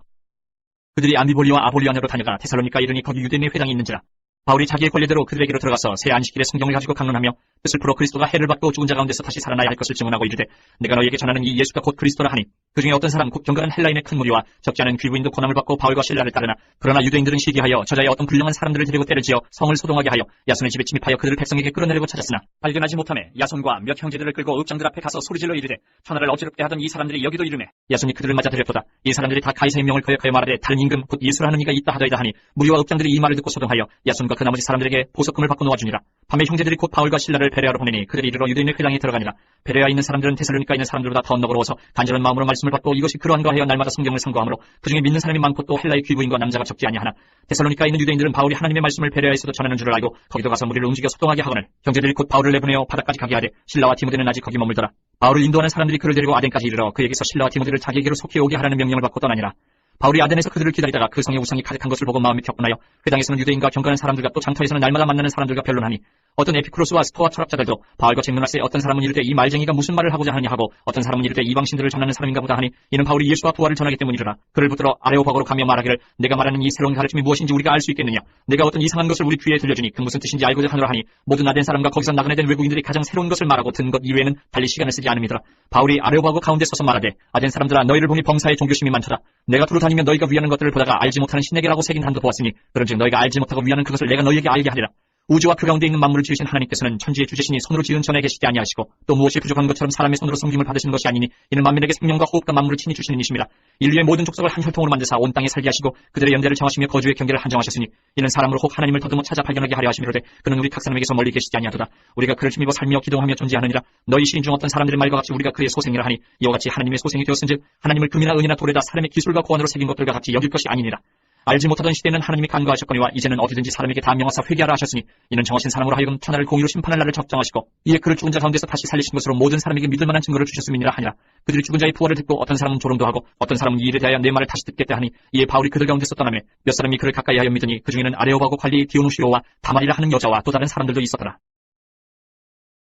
그들이 안디볼리와 아볼리아냐로 다녀가 데살로니가 이르니 거기 유대인의 회당이 있는지라. 바울이 자기의 권리대로 그들에게로 들어가서 새 안식일에 성경을 가지고 강론하며 뜻을 풀어 그리스도가 해를 받고 죽은 자 가운데서 다시 살아나야 할 것을 증언하고 이르되 내가 너희에게 전하는 이 예수가 곧 그리스도라 하니 그중에 어떤 사람 곧 경건한 헬라인의 큰 무리와 적지 않은 귀부인도 고난을 받고 바울과 신라를 따르나 그러나 유대인들은 시기하여 저자의 어떤 불량한 사람들을 데리고 때를 지어 성을 소동하게 하여 야손의 집에 침입하여 그들을 백성에게 끌어내려고 찾았으나 발견하지 못하매 야손과 몇 형제들을 끌고 읍장들 앞에 가서 소리질러 이르되 천하를 어지럽게 하던 이 사람들이 여기도 이르매 야손이 그들을 맞아 들였도다. 이 사람들이 다 가이사의 명을 거역하여 말하되 다른 임금 곧 예수라는 이가 있다 하더이다 하니 무리와 읍장들이 이 말을 듣고 소동하여 야손과 그 나머지 사람들에게 보석금을 받고 놓아주니라. 밤에 형제들이 곧 바울과 신라를 베레아로 보내니 그들이 이르러 유대인의 회당에 들어가니라. 베레아에 있는 사람들은 데살로니가에 있는 사람들보다 더 너그러워서 간절한 마음으로 말씀을 받고 이것이 그러한가 하여 날마다 성경을 상고하므로 그중에 믿는 사람이 많고 또 헬라의 귀부인과 남자가 적지 아니하나 데살로니가에 있는 유대인들은 바울이 하나님의 말씀을 베레아에서도 전하는 줄을 알고 거기도 가서 무리를 움직여 소동하게 하거늘 형제들이 곧 바울을 내보내어 바다까지 가게 하되 신라와 디모데는 아직 거기 머물더라. 바울을 인도하는 사람들이 그를 데리고 아덴까지 이르러 그에게서 신라와 디모데를 자기에게로 속히 오게 하라는 명령을 받고 떠나니라. 바울이 아덴에서 그들을 기다리다가 그 성에 우상이 가득한 것을 보고 마음이 격분하여 회당에서는 유대인과 경건한 사람들과 또 장터에서는 날마다 만나는 사람들과 변론하니 어떤 에피쿠로스와 스토아 철학자들도 바울과 쟁론할세 어떤 사람은 이르되 이 말쟁이가 무슨 말을 하고자 하느냐 하고 어떤 사람은 이르되 이방신들을 전하는 사람인가 보다 하니 이는 바울이 예수와 부활을 전하기 때문이라. 그를 붙들어 아레오바고로 가며 말하기를 내가 말하는 이 새로운 가르침이 무엇인지 우리가 알 수 있겠느냐. 내가 어떤 이상한 것을 우리 귀에 들려주니 그 무슨 뜻인지 알고자 하노라 하니 모든 아덴 사람과 거기서 나그네 된 외국인들이 가장 새로운 것을 말하고 든 것 이외에는 달리 시간을 쓰지 않음이더라. 바울이 아레오바고 가운데 서서 말하되 아덴 사람들아 너희를 보니 범사에 종교심이 많도다. 내가 두루 다니며 너희가 위하는 것들을 보다가 알지 못하는 신에게라고 새긴 한도 보았으니 그런즉 너희가 알지 못하고 위하는 그것을 내가 너희에게 알게 하리라. 우주와 그 가운데 있는 만물을 지으신 하나님께서는 천지의 주제신이 손으로 지은 전에 계시지 아니하시고 또 무엇이 부족한 것처럼 사람의 손으로 섬김을 받으시는 것이 아니니 이는 만민에게 생명과 호흡과 만물을 친히 주시는 이심이라. 인류의 모든 족속을 한 혈통으로 만드사 온 땅에 살게 하시고 그들의 연대를 정하시며 거주의 경계를 한정하셨으니 이는 사람으로 혹 하나님을 더듬어 찾아 발견하게 하려 하심이로되 그는 우리 각 사람에게서 멀리 계시지 아니하도다. 우리가 그를 힘입어 살며 기도하며 존재하느니라. 너희 시인 중 어떤 사람들의 말과 같이 우리가 그의 소생이라 하니 이와 같이 하나님의 소생이 되었은즉 하나님을 금이나 은이나 돌에다 사람의 기술과 고안으로 새긴 것들과 같이 여길 것이 아니니라. 알지 못하던 시대에는 하나님이 간과하셨거니와 이제는 어디든지 사람에게 다 명하사 회개하라 하셨으니 이는 정하신 사랑으로 하여금 천하를 공의로 심판할 날을 적정하시고 이에 그를 죽은 자 가운데서 다시 살리신 것으로 모든 사람에게 믿을 만한 증거를 주셨음이니라 하니라. 그들이 죽은 자의 부활을 듣고 어떤 사람은 조롱도 하고 어떤 사람은 이 일에 대하여 내 말을 다시 듣겠다 하니 이에 바울이 그들 가운데서 떠나매 몇 사람이 그를 가까이 하여 믿으니 그 중에는 아레오바고 관리 디오누시오와 다말이라 하는 여자와 또 다른 사람들도 있었더라.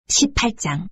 18장.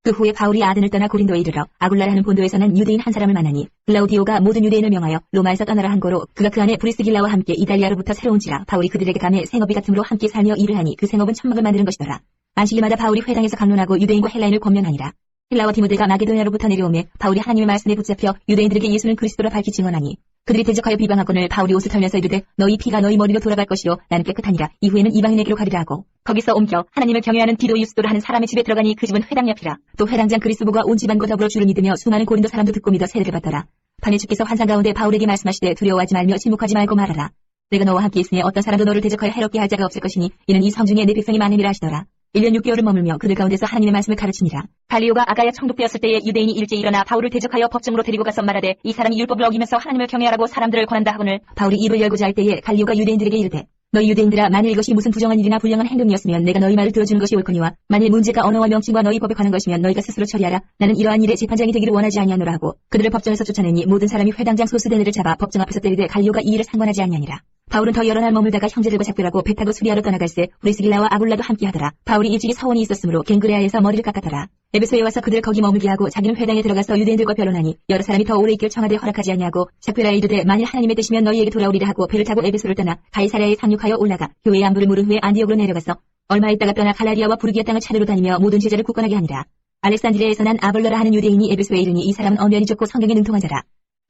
그 후에 바울이 아덴을 떠나 고린도에 이르러 아굴라라는 본도에서 난 유대인 한 사람을 만나니 글라우디오가 모든 유대인을 명하여 로마에서 떠나라 한 거로 그가 그 안에 브리스길라와 함께 이달리아로부터 새로운지라 바울이 그들에게 감해 생업이 같음으로 함께 살며 일을 하니 그 생업은 천막을 만드는 것이더라. 안식일마다 바울이 회당에서 강론하고 유대인과 헬라인을 권면하니라. 헬라와 디모데가 마게도냐로부터 내려오매 바울이 하나님의 말씀에 붙잡혀 유대인들에게 예수는 그리스도라 밝히 증언하니 그들이 대적하여 비방하거늘 바울이 옷을 털면서 이르되 너희 피가 너희 머리로 돌아갈 것이요 나는 깨끗하니라. 이후에는 이방인에게로 가리라 하고 거기서 옮겨 하나님을 경외하는 디도 유스도라 하는 사람의 집에 들어가니 그 집은 회당 옆이라. 또 회당장 그리스도가 온 집안과 더불어 주를 믿으며 수많은 고린도 사람도 듣고 믿어 세례를 받더라. 판에 주께서 환상 가운데 바울에게 말씀하시되 두려워하지 말며 침묵하지 말고 말하라. 내가 너와 함께 있으니 어떤 사람도 너를 대적하여 해롭게 할 자가 없을 것이니 이는 이 성중에 내 백성이 많음이라 하시더라. 1년 6개월을 머물며 그들 가운데서 하나님의 말씀을 가르치니라. 갈리오가 아가야 총독되었을 때에 유대인이 일제히 일어나 바울을 대적하여 법정으로 데리고 가서 말하되 이 사람이 율법을 어기면서 하나님을 경외하라고 사람들을 권한다 하거늘 바울이 입을 열고자 할 때에 갈리오가 유대인들에게 이르되 너희 유대인들아 만일 이것이 무슨 부정한 일이나 불량한 행동이었으면 내가 너희 말을 들어주는 것이 옳거니와 만일 문제가 언어와 명칭과 너희 법에 관한 것이면 너희가 스스로 처리하라. 나는 이러한 일에 재판장이 되기를 원하지 아니하노라 하고 그들을 법정에서 쫓아내니 모든 사람이 회당장 소스데네를 잡아 법정 앞에서 때리되 갈리오가 이 일을 상관하지 아니하니라. 바울은 더 여러 날 머물다가 형제들과 작별하고 배 타고 수리아로 떠나갈새 브리스길라와 아굴라도 함께하더라. 바울이 일찍이 서원이 있었으므로 갱그레아에서 머리를 깎았더라. 에베소에 와서 그들을 거기 머물게 하고 자기는 회당에 들어가서 유대인들과 변론하니 여러 사람이 더 오래 있길 청하되 허락하지 아니하고 작별하여 이르되 만일 하나님의 뜻이면 너희에게 돌아오리라 하고 배를 타고 에베소를 떠나 가이사랴에 상륙하여 올라가 교회의 안부를 물은 후에 안디옥으로 내려가서 얼마 있다가 떠나 갈라디아와 부르기아 땅을 차례로 다니며 모든 제자를 굳건하게 하니라. 알렉산드리아에서 난 아볼로라 하는 유대인이 에베소에 이르니 이 사람은 엄연히 좋고 성경에 능통한 자라.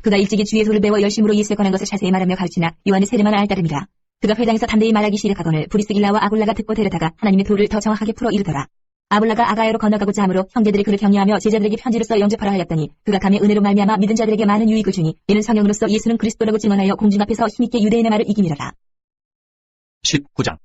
그가 일찍이 주의 도를 배워 열심으로 예수에 관한 것을 자세히 말하며 가르치나 요한의 세례만 알 따름이라. 그가 회당에서 담대히 말하기 시작하거늘 브리스길라와 아굴라가 듣고 데려다가 하나님의 도를 더 정확하게 풀어 이르더라. 아볼라가 아가야로 건너가고자 하므로 형제들이 그를 격려하며 제자들에게 편지를 써 영접하라 하였더니 그가 감히 은혜로 말미암아 믿은 자들에게 많은 유익을 주니 이는 성령으로서 예수는 그리스도라고 증언하여 공중 앞에서 힘있게 유대인의 말을 이기미러라. 19장.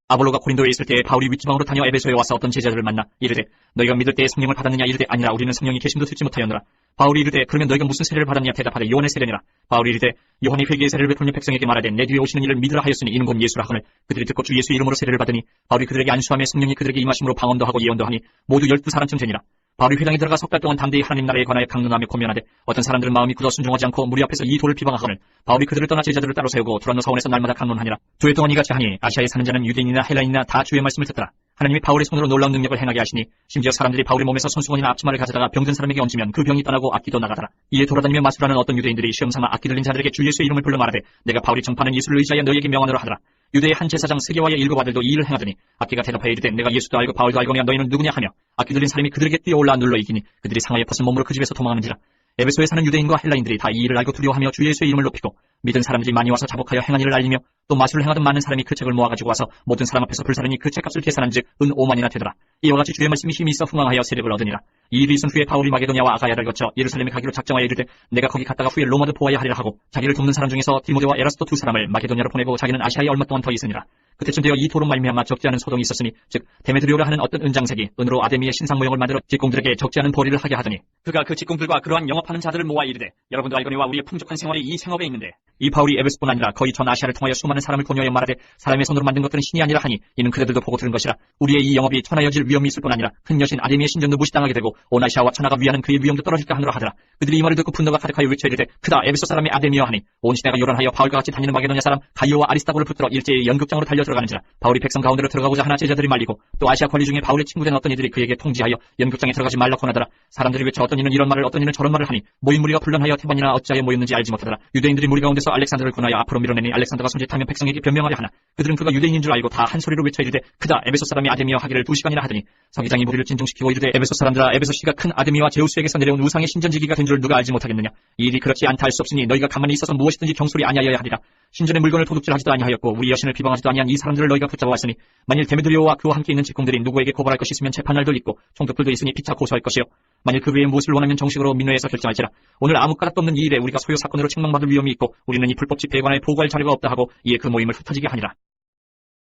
아볼로가 고린도에 있을 때에 바울이 윗지방으로 다녀 에베소에 와서 어떤 제자들을 만나 이르되 너희가 믿을 때에 성령을 받았느냐 이르되 아니라 우리는 성령이 계심도 듣지 못하였노라. 바울이 이르되 그러면 너희가 무슨 세례를 받았냐 대답하되 요한의 세례니라. 바울이 이르되 요한이 회개의 세례를 베풀며 백성에게 말하되 내 뒤에 오시는 이를 믿으라 하였으니 이는 곧 예수라 하거늘 그들이 듣고 주 예수 이름으로 세례를 받으니 바울이 그들에게 안수하며 성령이 그들에게 임하심으로 방언도 하고 예언도 하니 모두 12사람쯤 되니라. 바울이 회당에 들어가 석 달 동안 담대히 하나님 나라에 관하여 강론하며 권면하되 어떤 사람들은 마음이 굳어 순종하지 않고 무리 앞에서 이 도를 비방하거늘 바울이 그들을 떠나 제자들을 따로 세우고 두란노 사원에서 날마다 강론하니라. 2해 동안 이같이 하니 아시아에 사는 자는 유대인이나 헬라인이나 다 주의 말씀을 듣더라. 하나님이 바울의 손으로 놀라운 능력을 행하게 하시니 심지어 사람들이 바울의 몸에서 손수건이나 앞치마를 가져다가 병든 사람에게 얹으면 그 병이 떠나고 악기도 나가더라. 이에 돌아다니며 마술하는 어떤 유대인들이 시험삼아 악기 들린 자들에게 주 예수의 이름을 불러 말하되 내가 바울이 전파하는 예수를 의지하여 너희에게 명하노라 하더라. 유대의 한 제사장 스게와의 7 아들도 이 일을 행하더니 악기가 대답하여 이르되 내가 예수도 알고 바울도 알거니와 너희는 누구냐 하며 악기 들린 사람이 그들에게 뛰어올라 눌러 이기니 그들이 상하여 벗은 몸으로 그 집에서 도망하는지라. 에베소에 사는 유대인과 헬라인들이 다 이 일을 알고 두려워하며 주 예수의 이름을 높이고 믿은 사람들이 많이 와서 자복하여 행한 일을 알리며 또 마술을 행하던 많은 사람이 그 책을 모아가지고 와서 모든 사람 앞에서 불사르니 그 책값을 계산한즉 은 5만이나 되더라. 이와 같이 주의 말씀이 힘이 있어 흥왕하여 세력을 얻으니라. 이 일이 있은 후에 바울이 마게도냐와 아가야를 거쳐 예루살렘에 가기로 작정하여 이르되 내가 거기 갔다가 후에 로마도 보아야 하리라 하고 자기를 돕는 사람 중에서 디모데와 에라스도 2사람을 마게도냐로 보내고 자기는 아시아에 얼마 동안 더 있으니라. 그때쯤 되어 이 도로 말미암아 적지 않은 소동이 있었으니 즉 데메드리오라 하는 어떤 은장색이 은으로 아데미의 신상 모형을 만들어 직공들에게 적지 않은 벌이를 하게 하더니 그가 그 직공들과 그러한 영업하는 자들을 모아 이르되 여러분도 알거니와 우리의 풍족한 생활이 이 생업에 있는데 이 바울이 에베소뿐 아니라 거의 전 아시아를 통하여 수많은 사람을 권유하여 말하되 사람의 손으로 만든 것들은 신이 아니라 하니 이는 그대들도 보고 들은 것이라. 우리의 이 영업이 천하여질 위험이 있을 뿐 아니라 큰 여신 아데미의 신전도 무시당하게 되고 온 아시아와 천하가 위하는 그의 위험도 떨어질까 하노라 하더라. 그들이 이 말을 듣고 분노가 가득하여 외쳐 이르되 크다 에베소 사람의 아데미여 하니 온 시대가 요란하여 바울과 같이 다니는 마게도냐 사람 가이오와 아리스타고를 붙들어 일제히 연극장으로 달려 들어가는지라. 바울이 백성 가운데로 들어가고자 하나 제자들이 말리고 또 아시아 관리 중에 바울의 친구된 어떤 이들이 그에게 통지하여 연극장에 들어가지 말라고 하더라. 사람들이 외쳐 어떤 이는 이런 말을 어떤 이는 저런 말을 하니 모인 무리가 불런하여 태반이나 어찌하여 모였는지 알지 못하더라. 유대인들이 무리 가운데서 알렉산더를 권하여 앞으로 밀어내니 알렉산더가 손짓하며 백성에게 변명하려 하나 그들은 그가 유대인인 줄 알고 다 한 소리로 외쳐 이르되 크다 에베소 사람이 아데미여 하기를 2시간이나 하더니 서기장이 무리를 진중시키고 이르되 에베소 사람들아 에베소 씨가 큰 아데미와 제우스에게서 내려온 우상의 신전지기가 된 줄 누가 알지 못하겠느냐. 이 일이 그렇지 않다 할 수 없으니 너희가 가만히 있어서 무엇이든지 경솔이 아니하여야 하리라. 신전의 물건을 도둑질하지도 아니하였고 우리 여신을 비방하지도 아니한 이 사람들을 너희가 붙잡아왔으니 만일 데메드리오와 그와 함께 있는 직공들이 누구에게 고발할 것이 있으면 재판날도 있고 총독들도 있으니 피차 고소할 것이요 만일 그 외에 무엇을 원하면 정식으로 민회에서 결정할지라. 오늘 아무 까닭도 없는 이 일에 우리가 소요 사건으로 책망받을 위험이 있고 우리는 이 불법 집회에 관하여 보고할 자료가 없다 하고 이에 그 모임을 흩어지게 하니라.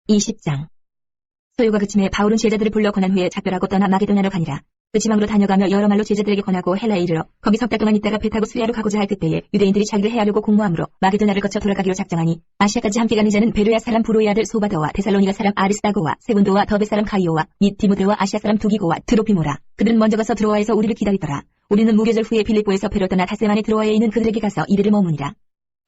20장. 소요가 그침에 바울은 제자들을 불러 권한 후에 작별하고 떠나 마게도냐로 가니라. 그 지방으로 다녀가며 여러 말로 제자들에게 권하고 헬라에 이르러 거기 석 달 동안 있다가 배 타고 수리아로 가고자 할 그때에 유대인들이 자기를 해하려고 공모함으로 마게도나를 거쳐 돌아가기로 작정하니 아시아까지 함께 가는 자는 베르야 사람 브로의 아들 소바더와 데살로니가 사람 아리스다고와 세군도와 더베 사람 가이오와 및 디모데와 아시아 사람 두기고와 드로피모라. 그들은 먼저 가서 드로아에서 우리를 기다리더라. 우리는 무교절 후에 빌립보에서 배로 떠나 다세만의 드로아에 있는 그들에게 가서 이르를 머무니라.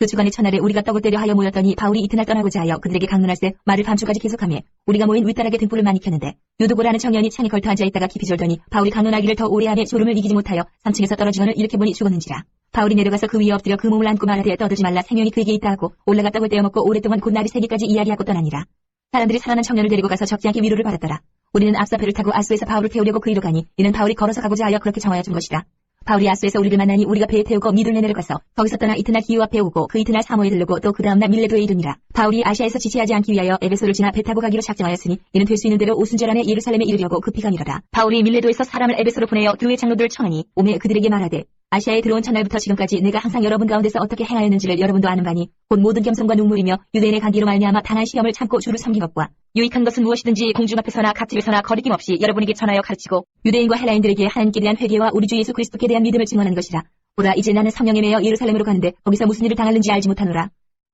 그 주간의 첫날에 우리가 떡을 때려 하여 모였더니 바울이 이튿날 떠나고자 하여 그들에게 강론할세 말을 밤중까지 계속하며 우리가 모인 윗다락에 등불을 많이 켰는데 유두고라는 청년이 창에 걸터 앉아있다가 깊이 졸더니 바울이 강론하기를 더 오래하며 졸음을 이기지 못하여 3층에서 떨어지거늘 일으켜보니 죽었는지라. 바울이 내려가서 그 위에 엎드려 그 몸을 안고 말하되 떠들지 말라 생명이 그에게 있다 하고 올라가 떡을 떼어 먹고 오랫동안 곧 날이 새기까지 이야기하고 떠나니라. 사람들이 살아난 청년을 데리고 가서 적지 않게 위로를 받았더라. 우리는 앞서 배를 타고 아수에서 바울을 태우려고 그리로 가니 이는 바울이 걸어서 가고자 하여 그렇게 정하여 준 것이라. 바울이 아수에서 우리를 만나니 우리가 배에 태우고 미둘레 내려가서 거기서 떠나 이튿날 기후 앞에 오고 그 이튿날 사모에 들르고 또 그 다음날 밀레도에 이르니라. 바울이 아시아에서 지체하지 않기 위하여 에베소를 지나 배 타고 가기로 작정하였으니 이는 될 수 있는 대로 오순절 안에 예루살렘에 이르려고 급히 가미러라. 바울이 밀레도에서 사람을 에베소로 보내어 교회 장로들을 청하니 오매 그들에게 말하되 아시아에 들어온 첫날부터 지금까지 내가 항상 여러분 가운데서 어떻게 행하였는지를 여러분도 아는 바니 곧 모든 겸손과 눈물이며 유대인의 간기로 말미암아 단한 시험을 참고 주를 섬긴 것과 유익한 것은 무엇이든지 공중 앞에서나 각집에서나 거리낌 없이 여러분에게 전하여 가르치고 유대인과 헬라인들에게 하나님께 대한 회개와 우리 주 예수 그리스도께 대한 믿음을 증언하는 것이라. 보라 이제 나는 성령에 매여 예루살렘으로 가는데 거기서 무슨 일을 당하는지 알지 못하노라.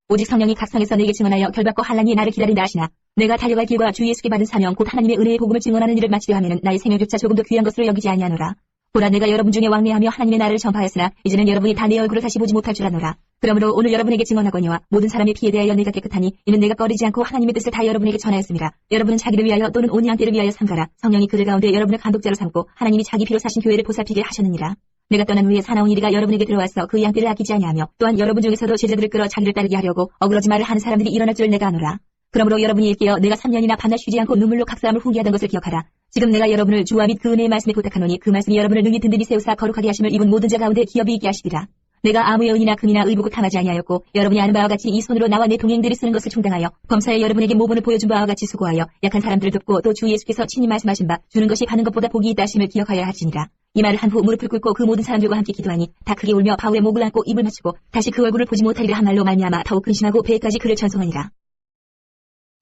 오직 성령이 각 성에서 내게 증언하여 결박과 환난이 나를 기다린다 하시나 내가 달려갈 길과 주 예수께 받은 사명 곧 하나님의 은혜의 복음을 증언하는 일을 마치려 하면은 나의 생명조차 조금도 귀한 것으로 여기지 아니하노라. 보라 내가 여러분 중에 왕래하며 하나님의 나라를 전파하였으나 이제는 여러분이 다 내 얼굴을 다시 보지 못할 줄 아노라. 그러므로 오늘 여러분에게 증언하거니와 모든 사람의 피에 대하여 내가 깨끗하니 이는 내가 꺼리지 않고 하나님의 뜻을 다 여러분에게 전하였습니다. 여러분은 자기를 위하여 또는 온 양떼를 위하여 삼가라. 성령이 그들 가운데 여러분을 감독자로 삼고 하나님이 자기 피로 사신 교회를 보살피게 하셨느니라. 내가 떠난 후에 사나운 이리가 여러분에게 들어와서 그 양떼를 아끼지 아니하며 또한 여러분 중에서도 제자들을 끌어 자기를 따르게 하려고 어그러지 말을 하는 사람들이 일어날 줄 내가 아노라. 그러므로 여러분이 일깨어 내가 3년이나 밤낮 쉬지 않고 눈물로 각 사람을 훈계하던 것을 기억하라. 지금 내가 여러분을 주와 및 그 은혜의 말씀에 부탁하노니 그 말씀이 여러분을 능히 든든히 세우사 거룩하게 하심을 입은 모든 자 가운데 기업이 있게 하시리라. 내가 아무의 은이나 금이나 의복을 탐하지 아니하였고 여러분이 아는 바와 같이 이 손으로 나와 내 동행들이 쓰는 것을 충당하여 범사에 여러분에게 모본을 보여준 바와 같이 수고하여 약한 사람들을 돕고 또 주 예수께서 친히 말씀하신 바 주는 것이 받는 것보다 복이 있다 하심을 기억하여야 할지니라. 이 말을 한 후 무릎을 꿇고 그 모든 사람들과 함께 기도하니 다 크게 울며 바울의 목을 안고 입을 맞추고 다시 그 얼굴을 보지 못하리라 한 말로 말미암아 더욱 근심하고 배에까지 그를 전송하니라.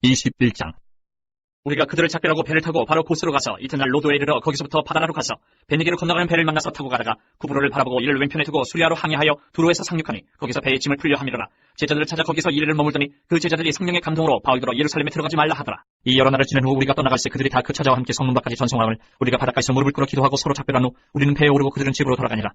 21장. 우리가 그들을 찾기라고 배를 타고 바로 고스로 가서 이튿날 로도에 이르러 거기서부터 바다나로 가서 베니게로 건너가는 배를 만나서 타고 가다가 구브로를 바라보고 이를 왼편에 두고 수리아로 항해하여 두로에서 상륙하니 거기서 배의 짐을 풀려 함이로라. 제자들을 찾아 거기서 이르를 머물더니 그 제자들이 성령의 감동으로 바울더러 예루살렘에 들어가지 말라 하더라. 이 여러 날을 지낸 후 우리가 떠나갈새 그들이 다 그 처자와 함께 성문 밖까지 전송함을 우리가 바닷가에서 무릎을 꿇어 기도하고 서로 작별한 후 우리는 배에 오르고 그들은 집으로 돌아가니라.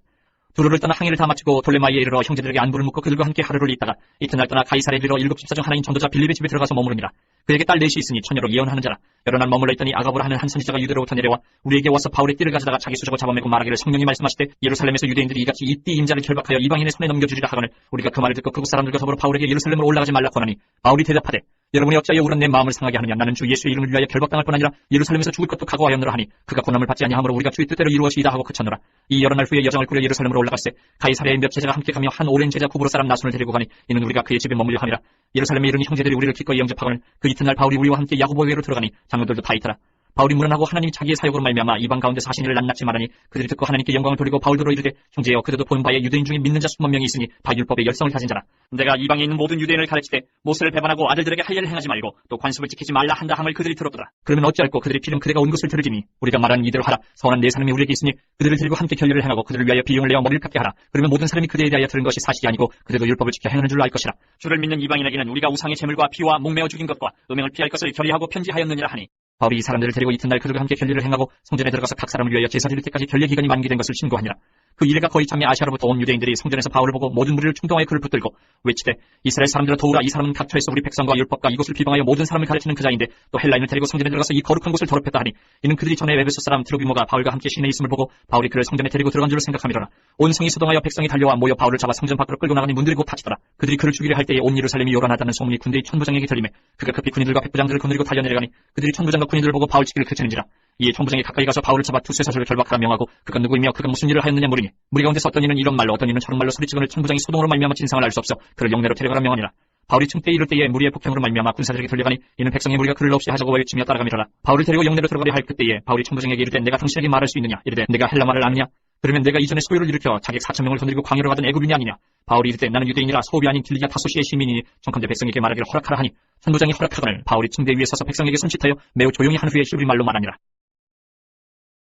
두루를 떠나 항해를 다 마치고 돌레마이에 이르러 형제들에게 안부를 묻고 그들과 함께 하루를 있다가 이튿날 떠나 가이사랴에 이르러 7집사 중 하나인 전도자 빌립의 집에 들어가서 머무르니라. 그에게 딸 넷이 있으니 처녀로 예언하는 자라. 여러 날 머물러 있더니 아가보라 하는 한 선지자가 유대로부터 내려와 우리에게 와서 바울의 띠를 가져다가 자기 수저고 잡아매고 말하기를 성령이 말씀하시되 예루살렘에서 유대인들이 이같이 이 띠 임자를 결박하여 이방인의 손에 넘겨주리라 하거늘 우리가 그 말을 듣고 그곳 사람들과 더불어 바울에게 예루살렘으로 올라가지 말라 권하니 바울이 대답하되 여러분이 어찌하여 울은 내 마음을 상하게 하느냐. 나는 주 예수의 이름을 위하여 결박당할 뿐 아니라 예루살렘에서 죽을 것도 각오하였노라 하니 그가 고난을 받지 아니하므로 우리가 주의 뜻대로 이루어지이다 하고 그쳤노라. 이 여러 날 후에 여정을 꾸려 예루살렘으로 올라갈새 가이사랴의 몇 제자가 함께 가며 한 오랜 제자 구브로 사람 나손을 데리고 가니 이는 우리가 그의 집에 머물려 함이라. 예루살렘에 이르니 형제들이 우리를 기꺼이 영접하거늘 그 이튿날 바울이 우리와 함께 야고보에게로 들어가니 장로들도 다 있더라. 바울이 문안하고 하나님이 자기의 사역으로 말미암아 이방 가운데 사신 일을 낱낱이 말하니 그들이 듣고 하나님께 영광을 돌리고 바울더러 이르되 형제여 그들도 보는 바에 유대인 중에 믿는 자 수만 명이 있으니 다 율법의 열성을 가진 자라. 내가 이방에 있는 모든 유대인을 가르치되 모세를 배반하고 아들들에게 할 일을 행하지 말고 또 관습을 지키지 말라 한다 함을 그들이 들었더라. 그러면 어찌할꼬 그들이 필름 그대가 온 것을 들으리니 우리가 말하는 이대로 하라. 선한 네 사람이 우리에게 있으니 그들을 데리고 함께 결례를 행하고 그들을 위하여 비용을 내어 머리를 깎게 하라. 그러면 모든 사람이 그들에 대하여 들은 것이 사실이 아니고 그들도 율법을 지켜 행하는 줄로 알 것이라. 주를 믿는 이방인에게는 우리가 우상의 제물과 피와 목매어 죽인 것과 음행을 피할 것을 결의하고 편지하였느니라 하니 바울이 이 사람들을 데리고 이튿날 그들과 함께 결례를 행하고 성전에 들어가서 각 사람을 위하여 제사 드릴 때까지 결례 기간이 만기된 것을 신고하니라. 그 이래가 거의 참에 아시아로부터 온 유대인들이 성전에서 바울을 보고 모든 무리를 충동하여 그를 붙들고 외치되 이스라엘 사람들아 도우라. 이 사람은 각처에서 우리 백성과 율법과 이곳을 비방하여 모든 사람을 가르치는 그 자인데 또 헬라인을 데리고 성전에 들어가서 이 거룩한 곳을 더럽혔다 하니 이는 그들이 전에 에베소 사람 드로비모가 바울과 함께 시내에 있음을 보고 바울이 그를 성전에 데리고 들어간 줄을 생각함이로라. 온 성이 소동하여 백성이 달려와 모여 바울을 잡아 성전 밖으로 끌고 나가니 문들이 곧 닫히더라. 그들이 그를 죽이려 할 때에 온 예루살렘이 요란하다는 소문이 군대의 천부장에게 들리매 그가 급히 군인들과 백부장들을 거느리고 달려내려가니 그들이 천부장과 군인들을 보고 바울 치기를 그치는지라. 이에 천부장이 가까이 가서 바울을 잡아 투쇄사실을 결박하라 명하고 그가 누구이며 그가 무슨 일을 하였느냐 물으니 무리 가운데서 어떤 이는 이런 말로 어떤 이는 저런 말로 소리치고는 천부장이 소동으로 말미암아 진상을 알 수 없어 그를 영내로 데려가라 명하니라. 바울이 층때 이를 때에 무리의 폭행으로 말미암아 군사들에게 돌려가니 이는 백성의 무리가 그를 없이 하자고 외치며 따라가미로라. 바울을 데리고 영내로 들어가려 할 그때에 바울이 천부장에게 이르되 내가 당신에게 말할 수 있느냐. 이르되 내가 헬라 말을 아느냐. 그러면 내가 이전에 소요를 일으켜 자객 4,000명을 거느리고 광야로 가던 애굽인이 아니냐. 바울이 이르되 나는 유대인이라 소비 아닌 길리야 타소시의 시민이니 정컨대 백성에게 말하기를 허락하라 하니 천부장이 허락하거늘 바울이 층대 위에 서서 백성에게 손짓하여 매우 조용히 한 후에 히브리 말로 말하니라.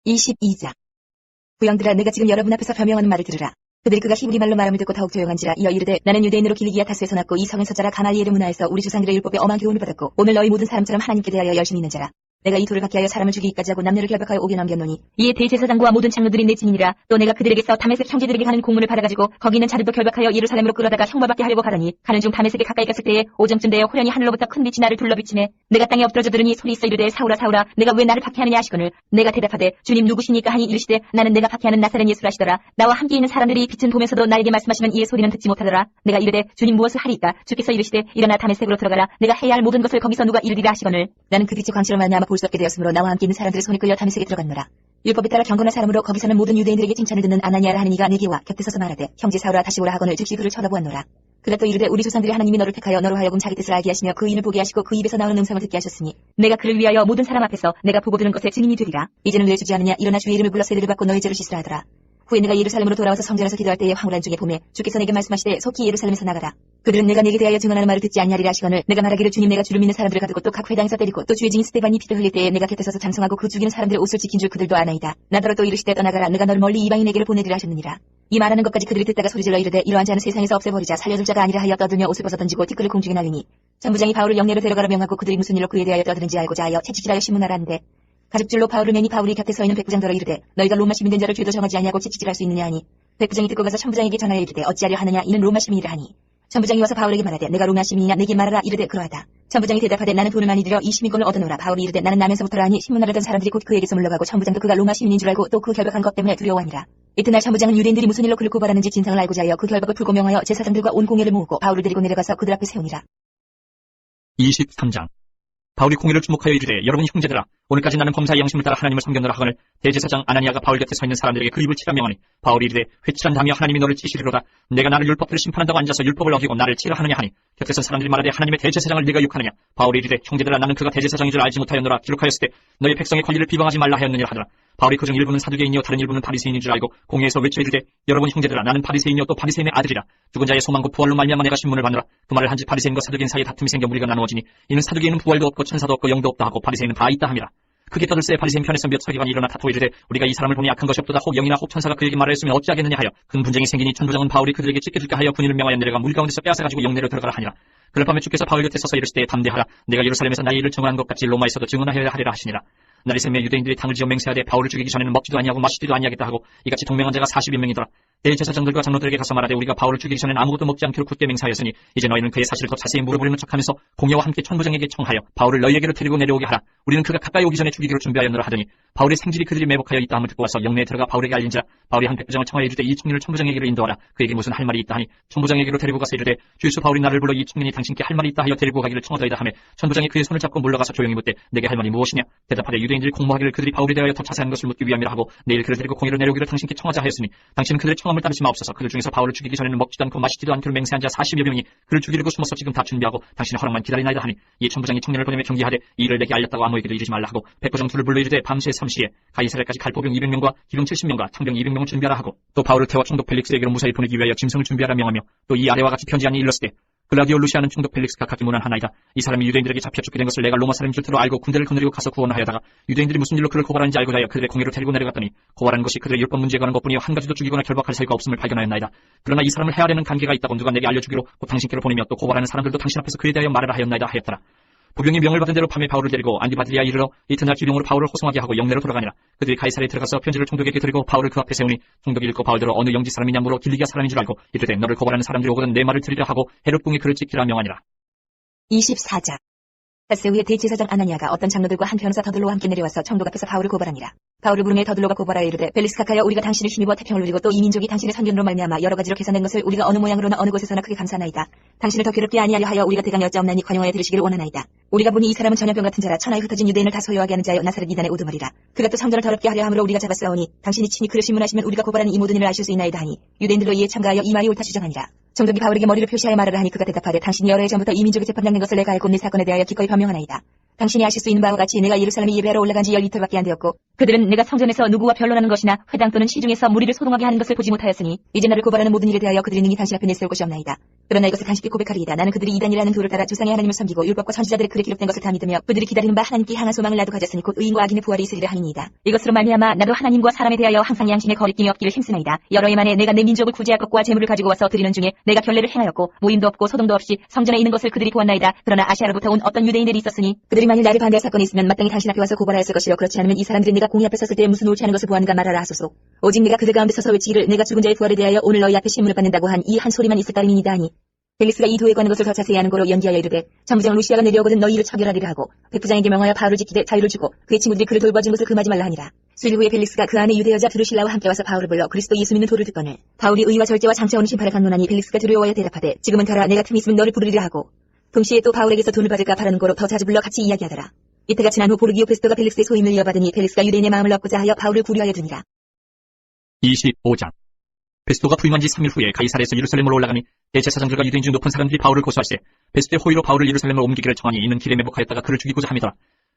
22장 부영들아, 내가 지금 여러분 앞에서 변명하는 말을 들으라. 그들이 그가 히브리 말로 말함을 듣고 더욱 조용한지라. 이어 이르되, 나는 유대인으로 길리기아 타스에서 났고 이 성은 서자라 가말리엘의 문화에서 우리 조상들의 율법에 엄한 교훈을 받았고 오늘 너희 모든 사람처럼 하나님께 대하여 열심히 있는 자라. 내가 이 돌을 받게 하여 사람을 죽이기까지 하고 남녀를 결박하여 옥에 남겼노니 이에 대제사장과 모든 장로들이 내 증인이라. 또 내가 그들에게서 다메섹 형제들에게 하는 공문을 받아가지고 거기 있는 자들도 결박하여 예루살렘으로 끌어다가 형벌받게 하려고 가더니 가는 중 다메섹에 가까이 갔을 때에 오정쯤 되어 호련히 하늘로부터 큰 빛이 나를 둘러비치매 내가 땅에 엎드러져 들으니 소리 있어 이르되 사울아 사울아 내가 왜 나를 박해하느냐 하시거늘 내가 대답하되 주님 누구시니까 하니 이르시되 나는 내가 박해하는 나사렛 예수라 하시더라. 나와 함께 있는 사람들이 빛은 보면서도 나에게 말씀하시는 이의 소리는 듣지 못하더라. 내가 이르되 주님 무엇을 하리까? 주께서 이르시되 일어나 다메섹으로 들어가라. 내가 해야 할 모든 것을 거기서 누가 이르리라 하시거늘 나는 그 빛의 광채로 말미암아 볼 수 없게 되었으므로 나와 함께 있는 사람들의 손에 끌려 다메섹에 들어갔노라. 율법에 따라 경건한 사람으로 거기서는 모든 유대인들에게 칭찬을 듣는 아나니아라 하는 이가 내게와 곁에 서서 말하되 형제 사울아 다시 오라 하거늘 즉시 그를 쳐다보았노라. 그가 또 이르되 우리 조상들이 하나님이 너를 택하여 너로 하여금 자기 뜻을 알게 하시며 그 인을 보게 하시고 그 입에서 나오는 음성을 듣게 하셨으니 내가 그를 위하여 모든 사람 앞에서 내가 보고 들은 것의 증인이 되리라. 이제는 왜 주지 않느냐? 일어나 주의 이름을 불러 세례를 받고 너희 죄를 씻으라 하더라. 후에 내가 예루살렘으로 돌아와서 성전에서 기도할 때에 황홀한 중에 봄에 주께서 내게 말씀하시되 속히 예루살렘에서 나가라. 그들은 내가 내게 대하여 증언하는 말을 듣지 않냐리라 하시거늘 내가 말하기를 주님 내가 주를 믿는 사람들을 가두고 또 각 회당에서 때리고 또 주의 증인 스데반이 피를 흘릴 때에 내가 곁에 서서 장성하고 그 죽이는 사람들의 옷을 지킨 줄 그들도 아나이다. 나더러 또 이르시되 떠나가라. 내가 너를 멀리 이방인에게로 보내리라 하셨느니라. 이 말하는 것까지 그들이 듣다가 소리질러 이르되 이러한 자는 세상에서 없애버리자. 살려줄 자가 아니라 하여 떠들며 옷을 벗어 던지고 티끌을 공중에 날리니 천부장이 바울을 영내로 데려가라 명하고 그들이 무슨 일로 그에 대하여 떠드는지 알고자 하여 채찍질하여 신문하라 하는데 가죽줄로 바울을 매니 바울이 곁에 서 있는 백부장더러 이르되 너희가 로마 시민된 자를 죄도 정하지 아니하고 채찍질할 수 있느냐 하니 백부장이 듣고 가서 천부장에게 전하여 이르되 어찌하려 하느냐 이는 로마 시민이라 하니 천부장이 와서 바울에게 말하되 내가 로마 시민이냐 내게 말하라 이르되 그러하다. 천부장이 대답하되 나는 돈을 많이 들여 이 시민권을 얻어놓으라. 바울이 이르되 나는 나면서부터라 하니 신문하려던 사람들이 곧 그에게서 물러가고 천부장도 그가 로마 시민인 줄 알고 또 그 결박한 것 때문에 두려워하니라. 이튿날 천부장은 유대인들이 무슨 일로 그를 고발하는지 진상을 알고자 하여 그 결박을 풀고 명하여 제사장들과 온 공회를 모으고 바울을 데리고 내려가서 그들 앞에 세우니라. 23장. 바울이 공회를 주목하여 이르되 여러분 형제들아 오늘까지 나는 범사의 양심을 따라 하나님을 섬겼노라 하거늘 대제사장 아나니아가 바울 곁에 서 있는 사람들에게 그 입을 치라 명하니 바울이 이르되 회칠한 다며 하나님이 너를 치시리로다. 내가 나를 율법대로 심판한다고 앉아서 율법을 어기고 나를 치라 하느냐 하니 곁에 선 사람들이 말하되 하나님의 대제사장을 네가 욕하느냐. 바울이 이르되 형제들아 나는 그가 대제사장인 줄 알지 못하였노라. 기록하였을 때 너희 백성의 권리를 비방하지 말라 하였느니라 하더라. 바울이 그중 일부는 사두개인이요 다른 일부는 바리새인인 줄 알고 공회에서 외쳐 이르되 여러분 형제들아 나는 바리새인이요 또 바리새인의 아들이라. 죽은 자의 소망 곧 부활로 말미암아 내가 신문을 받노라. 그 말을 한즉 바리새인과 사두개인 사이에 다툼이 생겨 무리가 나누어지니 이는 사두개인은 부활도 없고 천사도 없고 영도 없다 하고 바리새인은 다 있다 함이라. 크게 떠들새 바리새인 편에서 몇 서기관이 일어나 다투어 이르되 우리가 이 사람을 보니 악한 것이 없도다. 혹 영이나 혹 천사가 그에게 말하였으면 어찌하겠느냐 하여 큰 분쟁이 생기니 천부장은 바울이 그들에게 찢겨줄까 하여 군인을 명하여 내려가 무리 가운데서 빼앗아가지고 영내로 들어가라 하니라. 그럴 밤에 주께서 바울 곁에 서서 이르시되 담대하라. 내가 예루살렘에서 나의 일을 증언한 것 같이 로마에서도 증언하여야 하리라 하시니라. 날이 새며 유대인들이 당을 지어 맹세하되 바울을 죽이기 전에는 먹지도 아니하고 마시지도 아니하겠다 하고 이같이 동맹한 자가 40여명이더라. 대제사장들과 장로들에게 가서 말하되 우리가 바울을 죽이기 전에는 아무것도 먹지 않기로 굳게 맹세하였으니 이제 너희는 그의 사실을 더 자세히 물어보려는 척하면서 공회와 함께 천부장에게 청하여 바울을 너희에게로 데리고 내려오게 하라. 우리는 그가 가까이 오기 전에 죽이기로 준비하였노라 하더니 바울의 생질이 그들이 매복하여 있다 함을 듣고 와서 영내에 들어가 바울에게 알린지라. 바울이 한 백부장을 청하여 이르되 이 청년을 천부장에게로 인도하라. 그에게 무슨 할 말이 있다 하니 천부장에게로 데리고 가서 이르되 주유수 바울이 나를 불러 이 청년이 당신께 할 말이 있다 하여 데리고 가기를 청하더이다 하며 천부장이 그의 손을 잡고 물러가서 조용히 묻되 내게 할 말이 무엇이냐. 대답하되 유대인들이 공모하기를 그들이 바울에 대하여 더 자세한 것을 묻기 위함이라 하고 내일 그를 데리고 공회로 내려오기를 당신께 청하자 하였으니 당신은 그들의 청함을 따르지 마옵소서. 그들 중에서 바울을 죽이기 전에는 먹지도 않고 마시지도 않기로 맹세한 자 40여 명이 그를 죽이려고 숨어서 지금 다 준비하고 당신의 허락만 기다리나이다 하니 이 천부장이 청년을 보내며 경계하되 이 일을 내게 알렸다고 아무에게도 이르지 말라 하고 백부장 둘을 불러 이르되 밤새 3시에 가이사랴까지 갈 보병 200명과 기병 70명과 창병 200명을 준비하라 하고 또 바울을 태워 총독 펠릭스에게로 무사히 보내기 위하여 짐승을 준비하라 명하며 또 이 아래와 같이 편지하니 일렀으되 글라디오 루시아는 총독 펠릭스가 각기 문안하나이다. 이 사람이 유대인들에게 잡혀 죽게 된 것을 내가 로마 사람인 줄 들어 알고 군대를 거느리고 가서 구원하여다가 유대인들이 무슨 일로 그를 고발하는지 알고자 하여 그들의 공회로 데리고 내려갔더니 고발하는 것이 그들의 율법 문제에 관한 것뿐이요 한 가지도 죽이거나 결박할 사유가 없음을 발견하였나이다. 그러나 이 사람을 해하려는 관계가 있다고 누가 내게 알려주기로 곧 당신께로 보내며 또 고발하는 사람들도 당신 앞에서 그에 대하여 말하라 하였나이다 하였더라. 부병이 명을 받은 대로 밤에 바울을 데리고 안디바드리아 이르러 이튿날 기병으로 바울을 호송하게 하고 영내로 돌아가니라. 그들이 가이사랴에 들어가서 편지를 총독에게 드리고 바울을 그 앞에 세우니 총독이 읽고 바울대로 어느 영지 사람이냐 물어 길리기아 사람인 줄 알고 이르되 너를 고발하는 사람들이 오거든 내 말을 들으라 하고 헤롯궁에 그를 찍히라 명하니라. 24장. 닷새 후에 대제사장 아나니아가 어떤 장로들과 한 변호사 더들로와 함께 내려와서 총독 앞에서 바울을 고발하니라. 바울을 부르며 더들로가 고발하여 이르되 벨리스 각하여 우리가 당신을 힘입어 태평을 누리고 또 이 민족이 당신의 선견으로 말미암아 여러 가지로 계산된 것을 우리가 어느 모양으로나 어느 곳에서나 크게 감사하나이다. 당신을 더 괴롭게 아니하려 하여 우리가 대강이 어찌없나니 관용하여 들으시기를 원하나이다. 우리가 보니 이 사람은 전염병 같은 자라 천하에 흩어진 유대인을 다 소유하게 하는 자여 나사렛 이단의 우두머리라. 그가 또 성전을 더럽게 하려 함으로 우리가 잡았사오니 당신이 친히 그를 신문하시면 우리가 고발하는 이 모든 일을 아실 수 있나이다 하니 유대인들로 이에 참가하여 이 말이 옳다 주장하니라. 총독이 바울에게 머리를 표시하여 말하라 하니 그가 대답하되 당신이 여러 해 전부터 이 민족에 재판장된 것을 내가 알고 네 사건에 대하여 기꺼이 변명하나이다. 당신이 아실 수 있는 바와 같이 내가 예루살렘에 예배하러 올라간 지 10이틀밖에 안 되었고 그들은 내가 성전에서 누구와 변론하는 것이나 회당 또는 시중에서 무리를 소동하게 하는 것을 보지 못하였으니 이제 나를 고발하는 모든 일에 대하여 그들이 능히 당신 앞에 내세울 것이 없나이다. 그러나 이것을 간신히 고백하리이다. 나는 그들이 이단이라는 도를 따라 주상의 하나님을 섬기고 율법과 선지자들의 글에 기록된 것을 다 믿으며 그들이 기다리는 바 하나님께 향한 소망을 나도 가졌으니 곧 의인과 악인의 부활이 있으리라 하니이다. 이것으로 말미암아 나도 하나님과 사람에 대하여 항상 양심의 거리낌이 없기를 힘쓰나이다. 여러 해 만에 내가 내 민족을 구제할 것과 재물을 가지고 와서 드리는 중에 내가 결례를 행하였고 모임도 없고 소동도 없이 성전에 있는 것을 그들이 보았나이다. 그러나 아시아로부터 온 어떤 유대인들이 있었으니 그들이 만일 나를 반대할 사건이 있으면 마땅히 당신 앞에 와서 고발하였을 것이요 그렇지 않으면 이 사람들이 내가 공의 앞에 섰을 때 무슨 옳지 않은 것을 보았는가 말하라 하소서. 오직 내가 그들 가운데 서서 외치기를 내가 죽은 자의 부활에 대하여 오늘 너희 앞에 신문을 받는다고 한 이 한 소리만 있을 따름이니이다 하니 벨릭스가 이 도에 관한 것을 더 자세히 아는 거로 연기하여 이르되 정부장 루시아가 내려오거든 너희 이를 처결하리라 하고 백부장에게 명하여 바울을 지키되 자유를 주고 그의 친구들이 그를 돌봐준 것을 금하지 말라 하니라. 수일 후에 벨릭스가 그 안에 유대 여자 드루실라와 함께 와서 바울을 불러 그리스도 예수 믿는 도를 듣거늘 바울이 의와 절제와 장차 오는 심판을 강론하니 벨릭스가 두려워하여 대답하되 지금은 가라 내가 틈이 있으면 너를 부르리라 하고 동시에 또 바울에게서 돈을 받을까 바라는 거로 더 자주 불러 같이 이야기하더라. 이때가 지난 후 보르기오 페스토가 벨릭스의 소임을 이어받으니 벨릭스가 유대인의 마음을 얻고자 하여 바울을 구류하여 두니라. 25장. 베스토가 부임한 지 3일 후에 가이사랴에서 예루살렘으로 올라가니 대제사장들과 유대인 중 높은 사람들이 바울을 고소할세 베스토의 호의로 바울을 예루살렘으로 옮기기를 청하니 이는 길에 매복하였다가 그를 죽이고자 함이더라.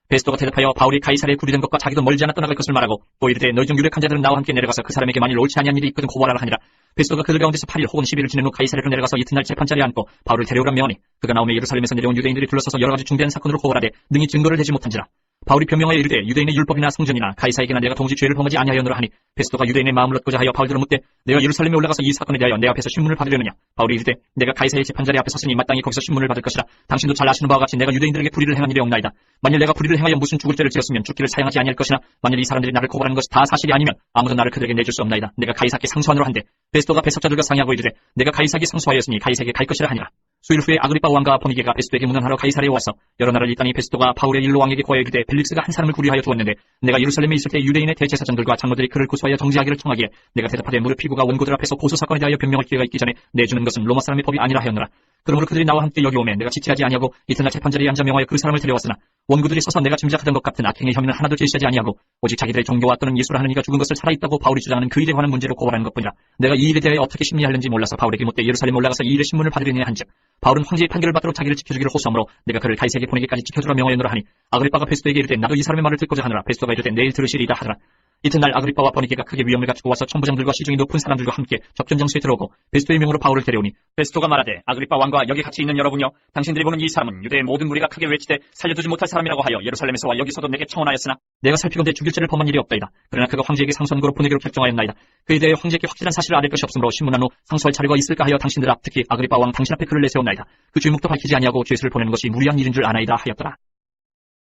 베스토가 대답하여 바울이 가이사랴에 구리된 것과 자기도 멀지 않아 떠나갈 것을 말하고 또 이르되 너희 중 유력한 자들은 나와 함께 내려가서 그 사람에게 만일 옳지 아니한 일이 있거든 고발하라 하니라. 베스토가 그들 가운데서 8일 혹은 10일을 지낸 후 가이사랴로 내려가서 이튿날 재판자리에 앉고 바울을 데려오라 명하니 그가 나오며 예루살렘에서 내려온 유대인들이 둘러서서 여러 가지 중대한 사건으로 고발하되 능히 증거를 대지 못한지라. 바울이 변명하여 이르되 유대인의 율법이나 성전이나 가이사에게나 내가 동시 죄를 범하지 아니하였노라 하니 베스토가 유대인의 마음을 얻고자 하여 바울들을 묻되 내가 예루살렘에 올라가서 이 사건에 대하여 내 앞에서 신문을 받으려느냐. 바울이 이르되 내가 가이사의 재판자리 앞에 섰으니 마땅히 거기서 신문을 받을 것이라. 당신도 잘 아시는 바와 같이 내가 유대인들에게 불의를 행한 일이 없나이다. 만일 내가 불의를 행하여 무슨 죽을 죄를 지었으면 죽기를 사양하지 아니할 것이나 만일 이 사람들이 나를 고발하는 것이 다 사실이 아니면 아무도 나를 그들에게 내줄 수 없나이다. 내가 가이사께 상소하노라 한데 베스토가 배석자들과 상의하고 이르되 내가 가이사에게 상소하였으니 가이사에게 갈 것이라 하니라. 수일 후에 아그리빠 왕과 버니게가 베스토에게 문안하러 가이사랴에 와서 여러 날을 있다니 베스토가 바울의 일로 왕에게 고하여 이르되 벨릭스가 한 사람을 구리하여 두었는데 내가 예루살렘에 있을 때 유대인의 대제사장들과 장로들이 그를 고소하여 정지하기를 청하기에 내가 대답하되 무릎 피고가 원고들 앞에서 고소 사건에 대하여 변명할 기회가 있기 전에 내주는 것은 로마 사람의 법이 아니라 하였노라. 그러므로 그들이 나와 함께 여기 오매 내가 지체하지 아니하고 이튿날 재판자리에 앉아 명하여 그 사람을 데려왔으나 원고들이 서서 내가 짐작하던 것 같은 악행의 혐의는 하나도 제시하지 아니하고 오직 자기들의 종교와 또는 예수를 하는 이가 죽은 것을 살아있다고 바울이 주장하는 그 일에 관한 문제로 고발하는 것뿐이라. 내가 이 일에 대하여 어떻게 심리하는지 몰라서 바울에게 묻되 예루살렘 올라가서 이 일의 신문을 받으려니 한즉 바울은 황제의 판결을 받도록 자기를 지켜주기를 호소하므로 내가 그를 가이사에게 보내기까지 지켜주라 명하였노라 하니 아그리빠가 베스토에게 이르되 나도 이 사람의 말을 듣고자 하노라. 베스토가 이르되 내일 들으시리이다 하더라. 이튿날 아그리빠와 버니게가 크게 위험을 갖추고 와서 천부장들과 시중이 높은 사람들과 함께 접견 장소에 들어오고 베스토의 명으로 바울을 데려오니 베스토가 말하되 아그리빠 왕과 여기 같이 있는 여러분여 당신들이 보는 이 사람은 유대의 모든 무리가 크게 외치되 살려두지 못할 사람이라고 하여 예루살렘에서 와 여기서도 내게 청원하였으나 내가 살피건대 죽일 죄를 범한 일이 없다이다. 그러나 그가 황제에게 상소한 거로 보내기로 결정하였나이다. 그에 대해 황제에게 확실한 사실을 알릴 것이 없으므로 신문한 후 상소할 자료가 있을까 하여 당신들 앞 특히 아그리빠 왕 당신 앞에 글을 내세웠나이다. 그 죄목도 밝히지 아니하고 죄수를 보내는 것이 무리한 일인 줄 아나이다 하였더라.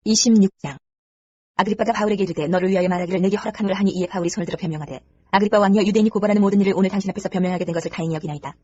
26장. 아그리빠가 바울에게 이르되 너를 위하여 말하기를 내게 허락하노라 하니 이에 바울이 손을 들어 변명하되 아그리빠 왕이여 유대인이 고발하는 모든 일을 오늘 당신 앞에서 변명하게 된 것을 다행히 여기나이다.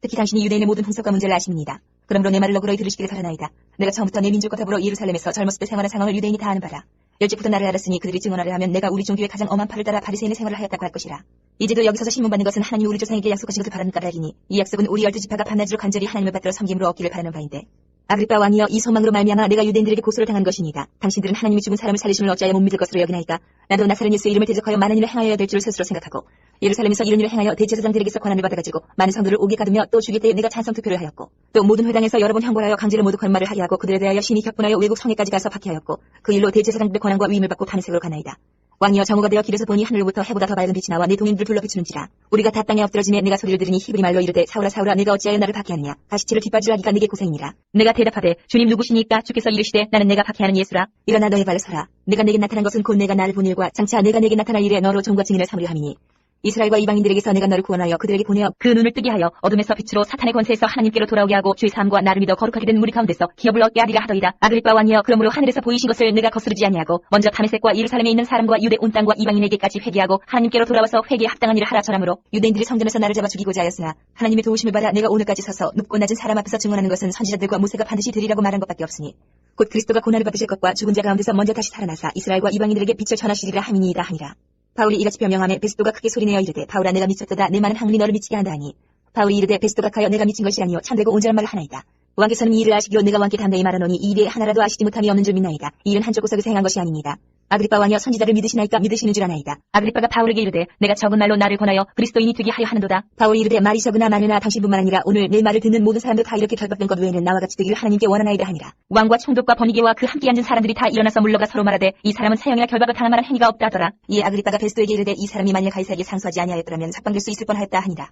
특히 당신이 유대인의 모든 풍속과 문제를 아십니다. 그러므로 내 말을 너그러이 들으시기를 바라나이다. 내가 처음부터 내 민족과 더불어 예루살렘에서 젊었을 때 생활한 상황을 유대인이 다 아는 바라. 일찍부터 나를 알았으니 그들이 증언하려 하면 내가 우리 종교의 가장 엄한 팔을 따라 바리새인의 생활을 하였다고 할 것이라. 이제도 여기서서 신문받는 것은 하나님이 우리 조상에게 약속하신 것을 바라는 까닭이니 이 약속은 우리 12지파가 밤낮으로 간절히 하나님을 받들어 섬김으로 얻기를 바라는 바인데 아그리빠 왕이여 이 소망으로 말미암아 내가 유대인들에게 고소를 당한 것이니이다. 당신들은 하나님이 죽은 사람을 살리심을 어찌하여 못 믿을 것으로 여기나이까. 나도 나사렛 예수의 이름을 대적하여 많은 일을 행하여야 될 줄 스스로 생각하고 예루살렘에서 이런 일을 행하여 대제사장들에게서 권한을 받아가지고 많은 성도를 오게 가두며 또 죽일 때에 내가 찬성 투표를 하였고 또 모든 회당에서 여러 번 형벌하여 강제로 모두 거짓말을 하게 하고 그들에 대하여 심히 격분하여 외국 성에까지 가서 박해하였고 그 일로 대제사장들의 권한과 위임을 받고 탄핵으로 가나이다. 왕이여 정오가 되어 길에서 보니 하늘로부터 해보다 더 밝은 빛이 나와 내 동인들을 불러 비추는지라. 우리가 다 땅에 엎드러지매 내가 소리를 들으니 히브리 말로 이르되 사울아 사울아 내가 어찌하여 나를 박해하느냐. 가시치를 뒷바지하기가 내게 고생이니라. 내가 대답하되 주님 누구시니까 주께서 이르시되 나는 내가 박해하는 예수라. 일어나 너의 발을 서라. 내가 내게 나타난 것은 곧 내가 나를 보낼 일과 장차 내가 내게 나타날 일에 너로 종과 증인을 삼으려 함이니 이스라엘과 이방인들에게서 내가 너를 구원하여 그들에게 보내어 그 눈을 뜨게 하여 어둠에서 빛으로 사탄의 권세에서 하나님께로 돌아오게 하고 죄 사함과 나를 믿어 거룩하게 된 무리 가운데서 기업을 얻게 하리라 하더이다. 아그리빠 왕이여 그러므로 하늘에서 보이신 것을 내가 거스르지 아니하고 먼저 다메섹과 예루살렘에 있는 사람과 유대 온 땅과 이방인에게까지 회개하고 하나님께로 돌아와서 회개에 합당한 일을 하라 전하므로 유대인들이 성전에서 나를 잡아 죽이고자 하였으나 하나님의 도우심을 받아 내가 오늘까지 서서 높고 낮은 사람 앞에서 증언하는 것은 선지자들과 모세가 반드시 되리라고 말한 것밖에 없으니 곧 그리스도가 고난을 받으실 것과 죽은 자 가운데서 먼저 다시 살아나사 이스라엘과 이방인들에게 빛을 전하시리라 함이니이다 하니라. 바울이 이같이 변명하며 베스토가 크게 소리내어 이르되 바울아 내가 미쳤도다. 내 많은 학문이 너를 미치게 한다 하니 바울이 이르되 베스토가 가여 내가 미친 것이 아니요 참되고 온전한 말을 하나이다. 왕께서는 이 일을 아시기로 내가 왕께 담대히 말하노니 이 일에 하나라도 아시지 못함이 없는 줄 믿나이다. 이 일은 한쪽 구석에서 행한 것이 아닙니다. 아그리빠 왕이여 선지자를 믿으시나이까 믿으시는 줄 아나이다. 아그리빠가 바울에게 이르되 내가 적은 말로 나를 권하여 그리스도인이 되게 하여 하는도다. 바울이 이르되 말이 적으나 많으나 당신뿐만 아니라 오늘 내 말을 듣는 모든 사람도 다 이렇게 결박된 것 외에는 나와 같이 되기를 하나님께 원하나이다 하니라. 왕과 총독과 버니게와 그 함께 앉은 사람들이 다 일어나서 물러가 서로 말하되 이 사람은 사형이나 결박을 당할 만한 행위가 없다 하더라. 이에 아그리빠가 베스토에게 이르되 이 사람이 만일 가이사에게 상소하지 아니하였더라면 삭방될 수 있을 뻔하였다 하니라.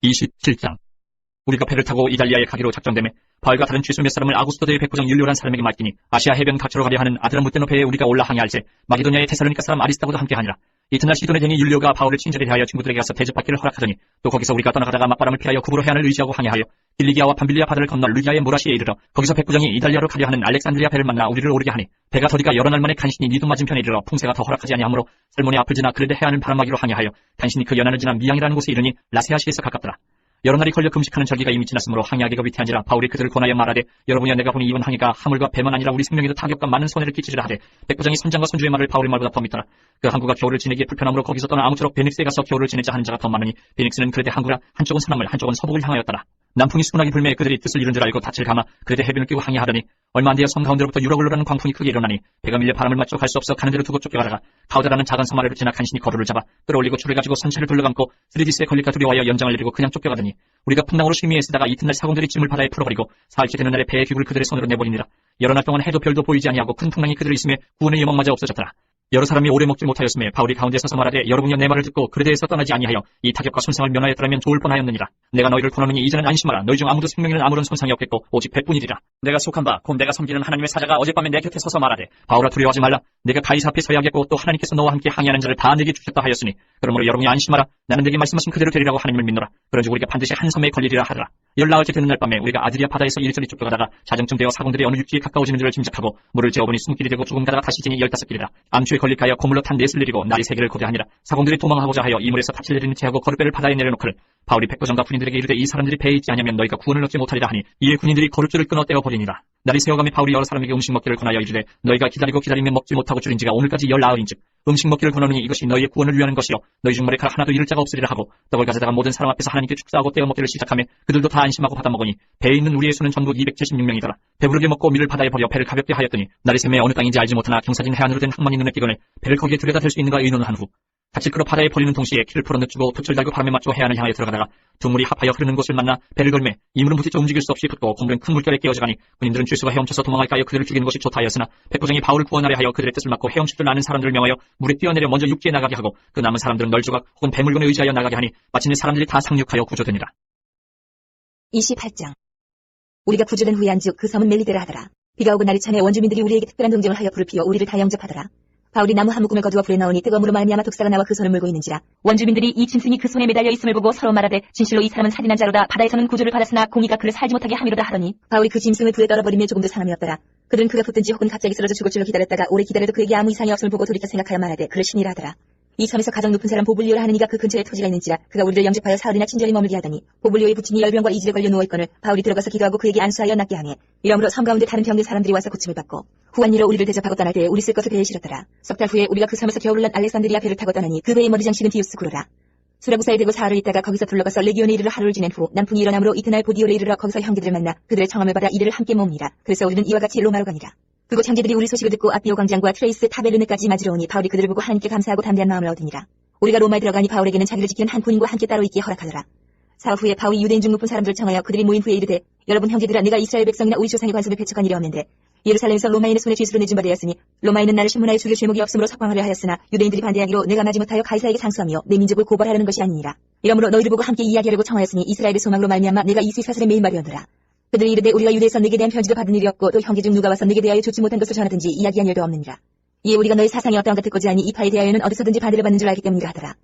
27장. 우리가 배를 타고 이달리아에 가기로 작정되매 바울과 다른 쥐수 몇 사람을 아구스토드의 백부장 율리오란 사람에게 맡기니 아시아 해변 각처로 가려 하는 아드라무테노 배에 우리가 올라 항해할세 마게도냐의 테살로니가 사람 아리스타고도 함께하니라. 이튿날 시돈의 쟁이 율리오가 바울을 친절히 대하여 친구들에게 가서 대접받기를 허락하더니 또 거기서 우리가 떠나가다가 맞바람을 피하여 구부로 해안을 의지하고 항해하여 길리기아와 밤빌리아 바다를 건너 루기아의 모라시에 이르러 거기서 백부장이 이달리아로 가려 하는 알렉산드리아 배를 만나 우리를 오르게 하니 배가 더디가 여러 날 만에 간신히 니도 맞은편에 이르러 풍세가 더 허락하지 아니하므로 살몬의 앞을 지나 그레데 해안을 바람막이로 항해하여 간신히 그 연안을 지나 미양이라는 곳에 이르니 라세아시에서 가깝더라. 여러 날이 걸려 금식하는 절기가 이미 지났으므로 항해하기가 위태한지라 바울이 그들을 권하여 말하되 여러분이여 내가 보니 이번 항해가 하물과 배만 아니라 우리 생명에도 타격과 많은 손해를 끼치리라 하되 백부장이 선장과 선주의 말을 바울의 말보다 더 믿더라. 그 항구가 겨울을 지내기에 불편함으로 거기서 떠나 아무쪼록 베닉스에 가서 겨울을 지내자 하는 자가 더 많으니 베닉스는 그레데 항구라 한쪽은 서남을 한쪽은 서북을 향하였더라. 남풍이 수군하게 불매 그들이 뜻을 이룬 줄 알고 닻을 감아 그레데 해변을 끼고 항해하더니 얼마 안 되어 섬 가운데로부터 유러굴로라는 광풍이 크게 일어나니 배가 밀려 바람을 맞춰 갈 수 없어 가는 대로 두고 쫓겨가다가 가우다라는 작은 섬 아래로 지나 간신히 거루를 잡아 끌어올리고 줄을 가지고 선체를 둘러감고 스리디스에 걸릴까 두려워하여 연장을 내리고 그냥 쫓겨가더니 우리가 풍랑으로 심의에 쓰다가 이튿날 사공들이 짐을 바다에 풀어버리고 사흘째 되는 날에 배의 귀굴 그들의 손으로 내버리니라. 여러 날 동안 해도 별도 보이지 아니하고 큰 풍랑이 그들을 있음에 구원의 예망마저 없어졌더라. 여러 사람이 오래 먹지 못하였음에 바울이 가운데 서서 말하되 여러분이여 내 말을 듣고 그레데에서 떠나지 아니하여 이 타격과 손상을 면하였더라면 좋을 뻔하였느니라. 내가 너희를 권하노니 이제는 안심하라. 너희 중 아무도 생명에는 아무런 손상이 없겠고 오직 배뿐이리라. 내가 속한 바 곧 내가 섬기는 하나님의 사자가 어젯밤에 내 곁에 서서 말하되 바울아 두려워하지 말라. 내가 가이사 앞에 서야겠고 또 하나님께서 너와 함께 항해하는 자를 다 내게 주셨다 하였으니 그러므로 여러분이 안심하라. 나는 내게 말씀하신 그대로 되리라고 하나님을 믿노라. 그런즉 우리가 반드시 한 섬에 걸리리라 하더라. 열나흘째 되는 날 밤에 우리가 아드리아 바다에서 이리저리 쫓겨가다가 자정쯤 되어 사공들이 어느 육지에 가까워지는 줄을 짐작하고 물을 재어보니 숨길이 되고 조금 가다가 다시 쟁이 15길이라. 암초에 걸릴까여 고물로 탄 넷을 내리고 날이 3개를 고대하니라. 사공들이 도망하고자 하여 이물에서 닻을 내리는 채하고 거룻배를 바다에 내려놓거늘 바울이 백부장과 군인들에게 이르되 이 사람들이 배에 있지 않으면 너희가 구원을 얻지 못하리라 하니 이에 군인들이 거룻줄을 끊어 떼어버리니라. 날이 새어가며 바울이 여러 사람에게 음식 먹기를 권하여 이르되 너희가 기다리고 기다리면 먹지 못하고 줄인지가 오늘까지 열나흘인즉 음식 먹기를 권하느니 이것이 너희의 구원을 위하는 것이요 너희 중 머리카락 하나도 잃을 자가 없으리라 하고 떡을 가져다가 모든 사람 앞에서 하나님께 축사하고 떼어 먹기를 시작하며 그들도 다 안심하고 받아 먹으니 배에 있는 우리의 수는 전부 276명이더라. 배부르게 먹고 밀을 바다에 버려 배를 가볍게 하였더니 날이 새매 어느 땅인지 알지 못하나 경사진 해안으로 된 항만이 눈에 띄거늘 배를 거기에 들여다 댈 수 있는가 의논을 한 후 닻을 끌어 바다에 버리는 동시에 키를 풀어 늦추고 돛을 달고 바람에 맞춰 해안을 향하여 들어가다가 두 물이 합하여 흐르는 곳을 만나 배를 걸매 이 물은 부딪혀 움직일 수 없이 붙고 고물은 큰 물결에 깨어져가니 군인들은 쥐수가 헤엄쳐서 도망할까 하여 그들을 죽이는 것이 좋다 하였으나 백부장이 바울을 구원하려 하여 그들의 뜻을 막고 헤엄칠 줄 아는 사람들을 명하여 물에 뛰어내려 먼저 육지에 나가게 하고 그 남은 사람들은 널조각 혹은 배물건에 의지하여 나가게 하니 마침내 사람들이 다 상륙하여 구조되니라. 28장. 우리가 구조된 후에 안즉 그 섬은 멜리데라 하더라. 비가 오고 날이 차매 원주민들이 우리에게 특별한 동정을 하여 불을 피워 우리를 다 영접하더라. 바울이 나무 한 묶음을 거두어 불에 넣으니 뜨거움으로 말미암아 독사가 나와 그 손을 물고 있는지라. 원주민들이 이 짐승이 그 손에 매달려 있음을 보고 서로 말하되 진실로 이 사람은 살인한 자로다. 바다에서는 구조를 받았으나 공의가 그를 살지 못하게 함이로다 하더니 바울이 그 짐승을 불에 떨어버리며 조금도 사람이 없더라. 그들은 그가 붙든지 혹은 갑자기 쓰러져 죽을 줄로 기다렸다가 오래 기다려도 그에게 아무 이상이 없음을 보고 돌이켜 생각하여 말하되 그를 신이라 하더라. 이 섬에서 가장 높은 사람 보블리오라 하는 이가 그 근처에 토지가 있는지라. 그가 우리를 영접하여 사흘이나 친절히 머물게 하더니 보블리오의 부친이 열병과 이질에 걸려 누워있거늘 바울이 들어가서 기도하고 그에게 안수하여 낫게 하니 이러므로 섬 가운데 다른 병든 사람들이 와서 고침을 받고 후한일로 우리를 대접하고 떠날 때에 우리 쓸 것을 배에 실었더라. 석 달 후에 우리가 그 섬에서 겨울을 난 알렉산드리아 배를 타고 떠나니 그 배의 머리 장식은 디우스구로라. 수라구사에 대고 사흘을 있다가 거기서 둘러가서 레기온에 이르러 하루를 지낸 후 남풍이 일어나므로 이튿날 보디오에 이르러 거기서 형제들을 만나 그들의 청함을 받아 이들을 함께 모으니라. 그래서 우리는 이와 같이 로마로 가니라. 그곳 형제들이 우리 소식을 듣고 아비오 광장과 트레이스 타베르네까지 맞으러 오니 바울이 그들을 보고 하나님께 감사하고 담대한 마음을 얻으니라. 우리가 로마에 들어가니 바울에게는 자기를 지키는 한 군인과 함께 따로 있기에 허락하더라. 사흘 후에 바울이 유대인 중 높은 사람들을 청하여 그들이 모인 후에 이르되 여러분 형제들아 내가 이스라엘 백성이나 우리 조상의 관습을 배척한 일이 없는데 예루살렘에서 로마인의 손에 쥐수로 내준 바 되었으니 로마인은 나를 신문하여 죽일 죄목이 없으므로 석방하려 하였으나 유대인들이 반대하기로 내가 마지못하여 가이사에게 상수하며 내 민족을 고발하려는 것이 아니니라. 이러므로 너희를 보고 함께 이야기하려고 청하였으니 이스라엘의 소망으로 말미암아 내가 이수의 사슬에 매인 바 되었노라. 그들이 이르되 우리가 유대에서 내게 대한 편지도 받은 일이 없고 또 형제 중 누가 와서 내게 대하여 좋지 못한 것을 전하든지 이야기한 일도 없느니라. 이에 우리가 너희 사상이 어떠한가 듣고자 하니 이 파에 대하여는 어디서든지 반대를 받는 줄 알기 때문이라 하더라.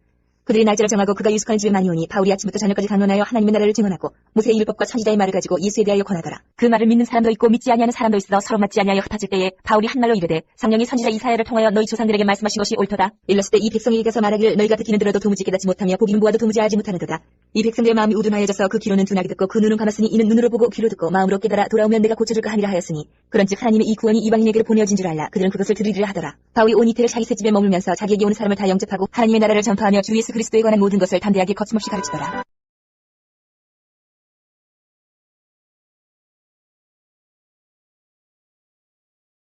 그들이 날짜를 정하고 그가 유숙하는 집에 많이 오니 바울이 아침부터 저녁까지 강론하여 하나님의 나라를 증언하고 모세의 율법과 선지자의 말을 가지고 예수에 대하여 권하더라. 그 말을 믿는 사람도 있고 믿지 아니하는 사람도 있어 서로 맞지 아니하여 흩어질 때에 바울이 한 말로 이르되 성령이 선지자 이사야를 통하여 너희 조상들에게 말씀하신 것이 옳도다. 일렀을 때 이 백성에게 가서 말하기를 너희가 듣기는 들어도 도무지 깨닫지 못하며 보기는 보아도 도무지 알지 못하는도다. 이 백성들의 마음이 우둔하여져서 그 귀로는 둔하게 듣고 그 눈은 감았으니 이는 눈으로 보고 귀로 듣고 마음으로 깨달아 돌아오면 내가 고쳐줄까 하니라 하였으니 그런즉 하나님의 이 구원이 이방인에게로 보내어진 줄 알라. 그들은 그것을 들으리라 하더라. 바울이 온 이태를 자기 새 집에 머물면서 자기에게 오는 사람을 다 영접하고 하나님의 나라를 전파하며 주 예수 그리스도에 관한 모든 것을 담대하게 거침없이 가르치더라.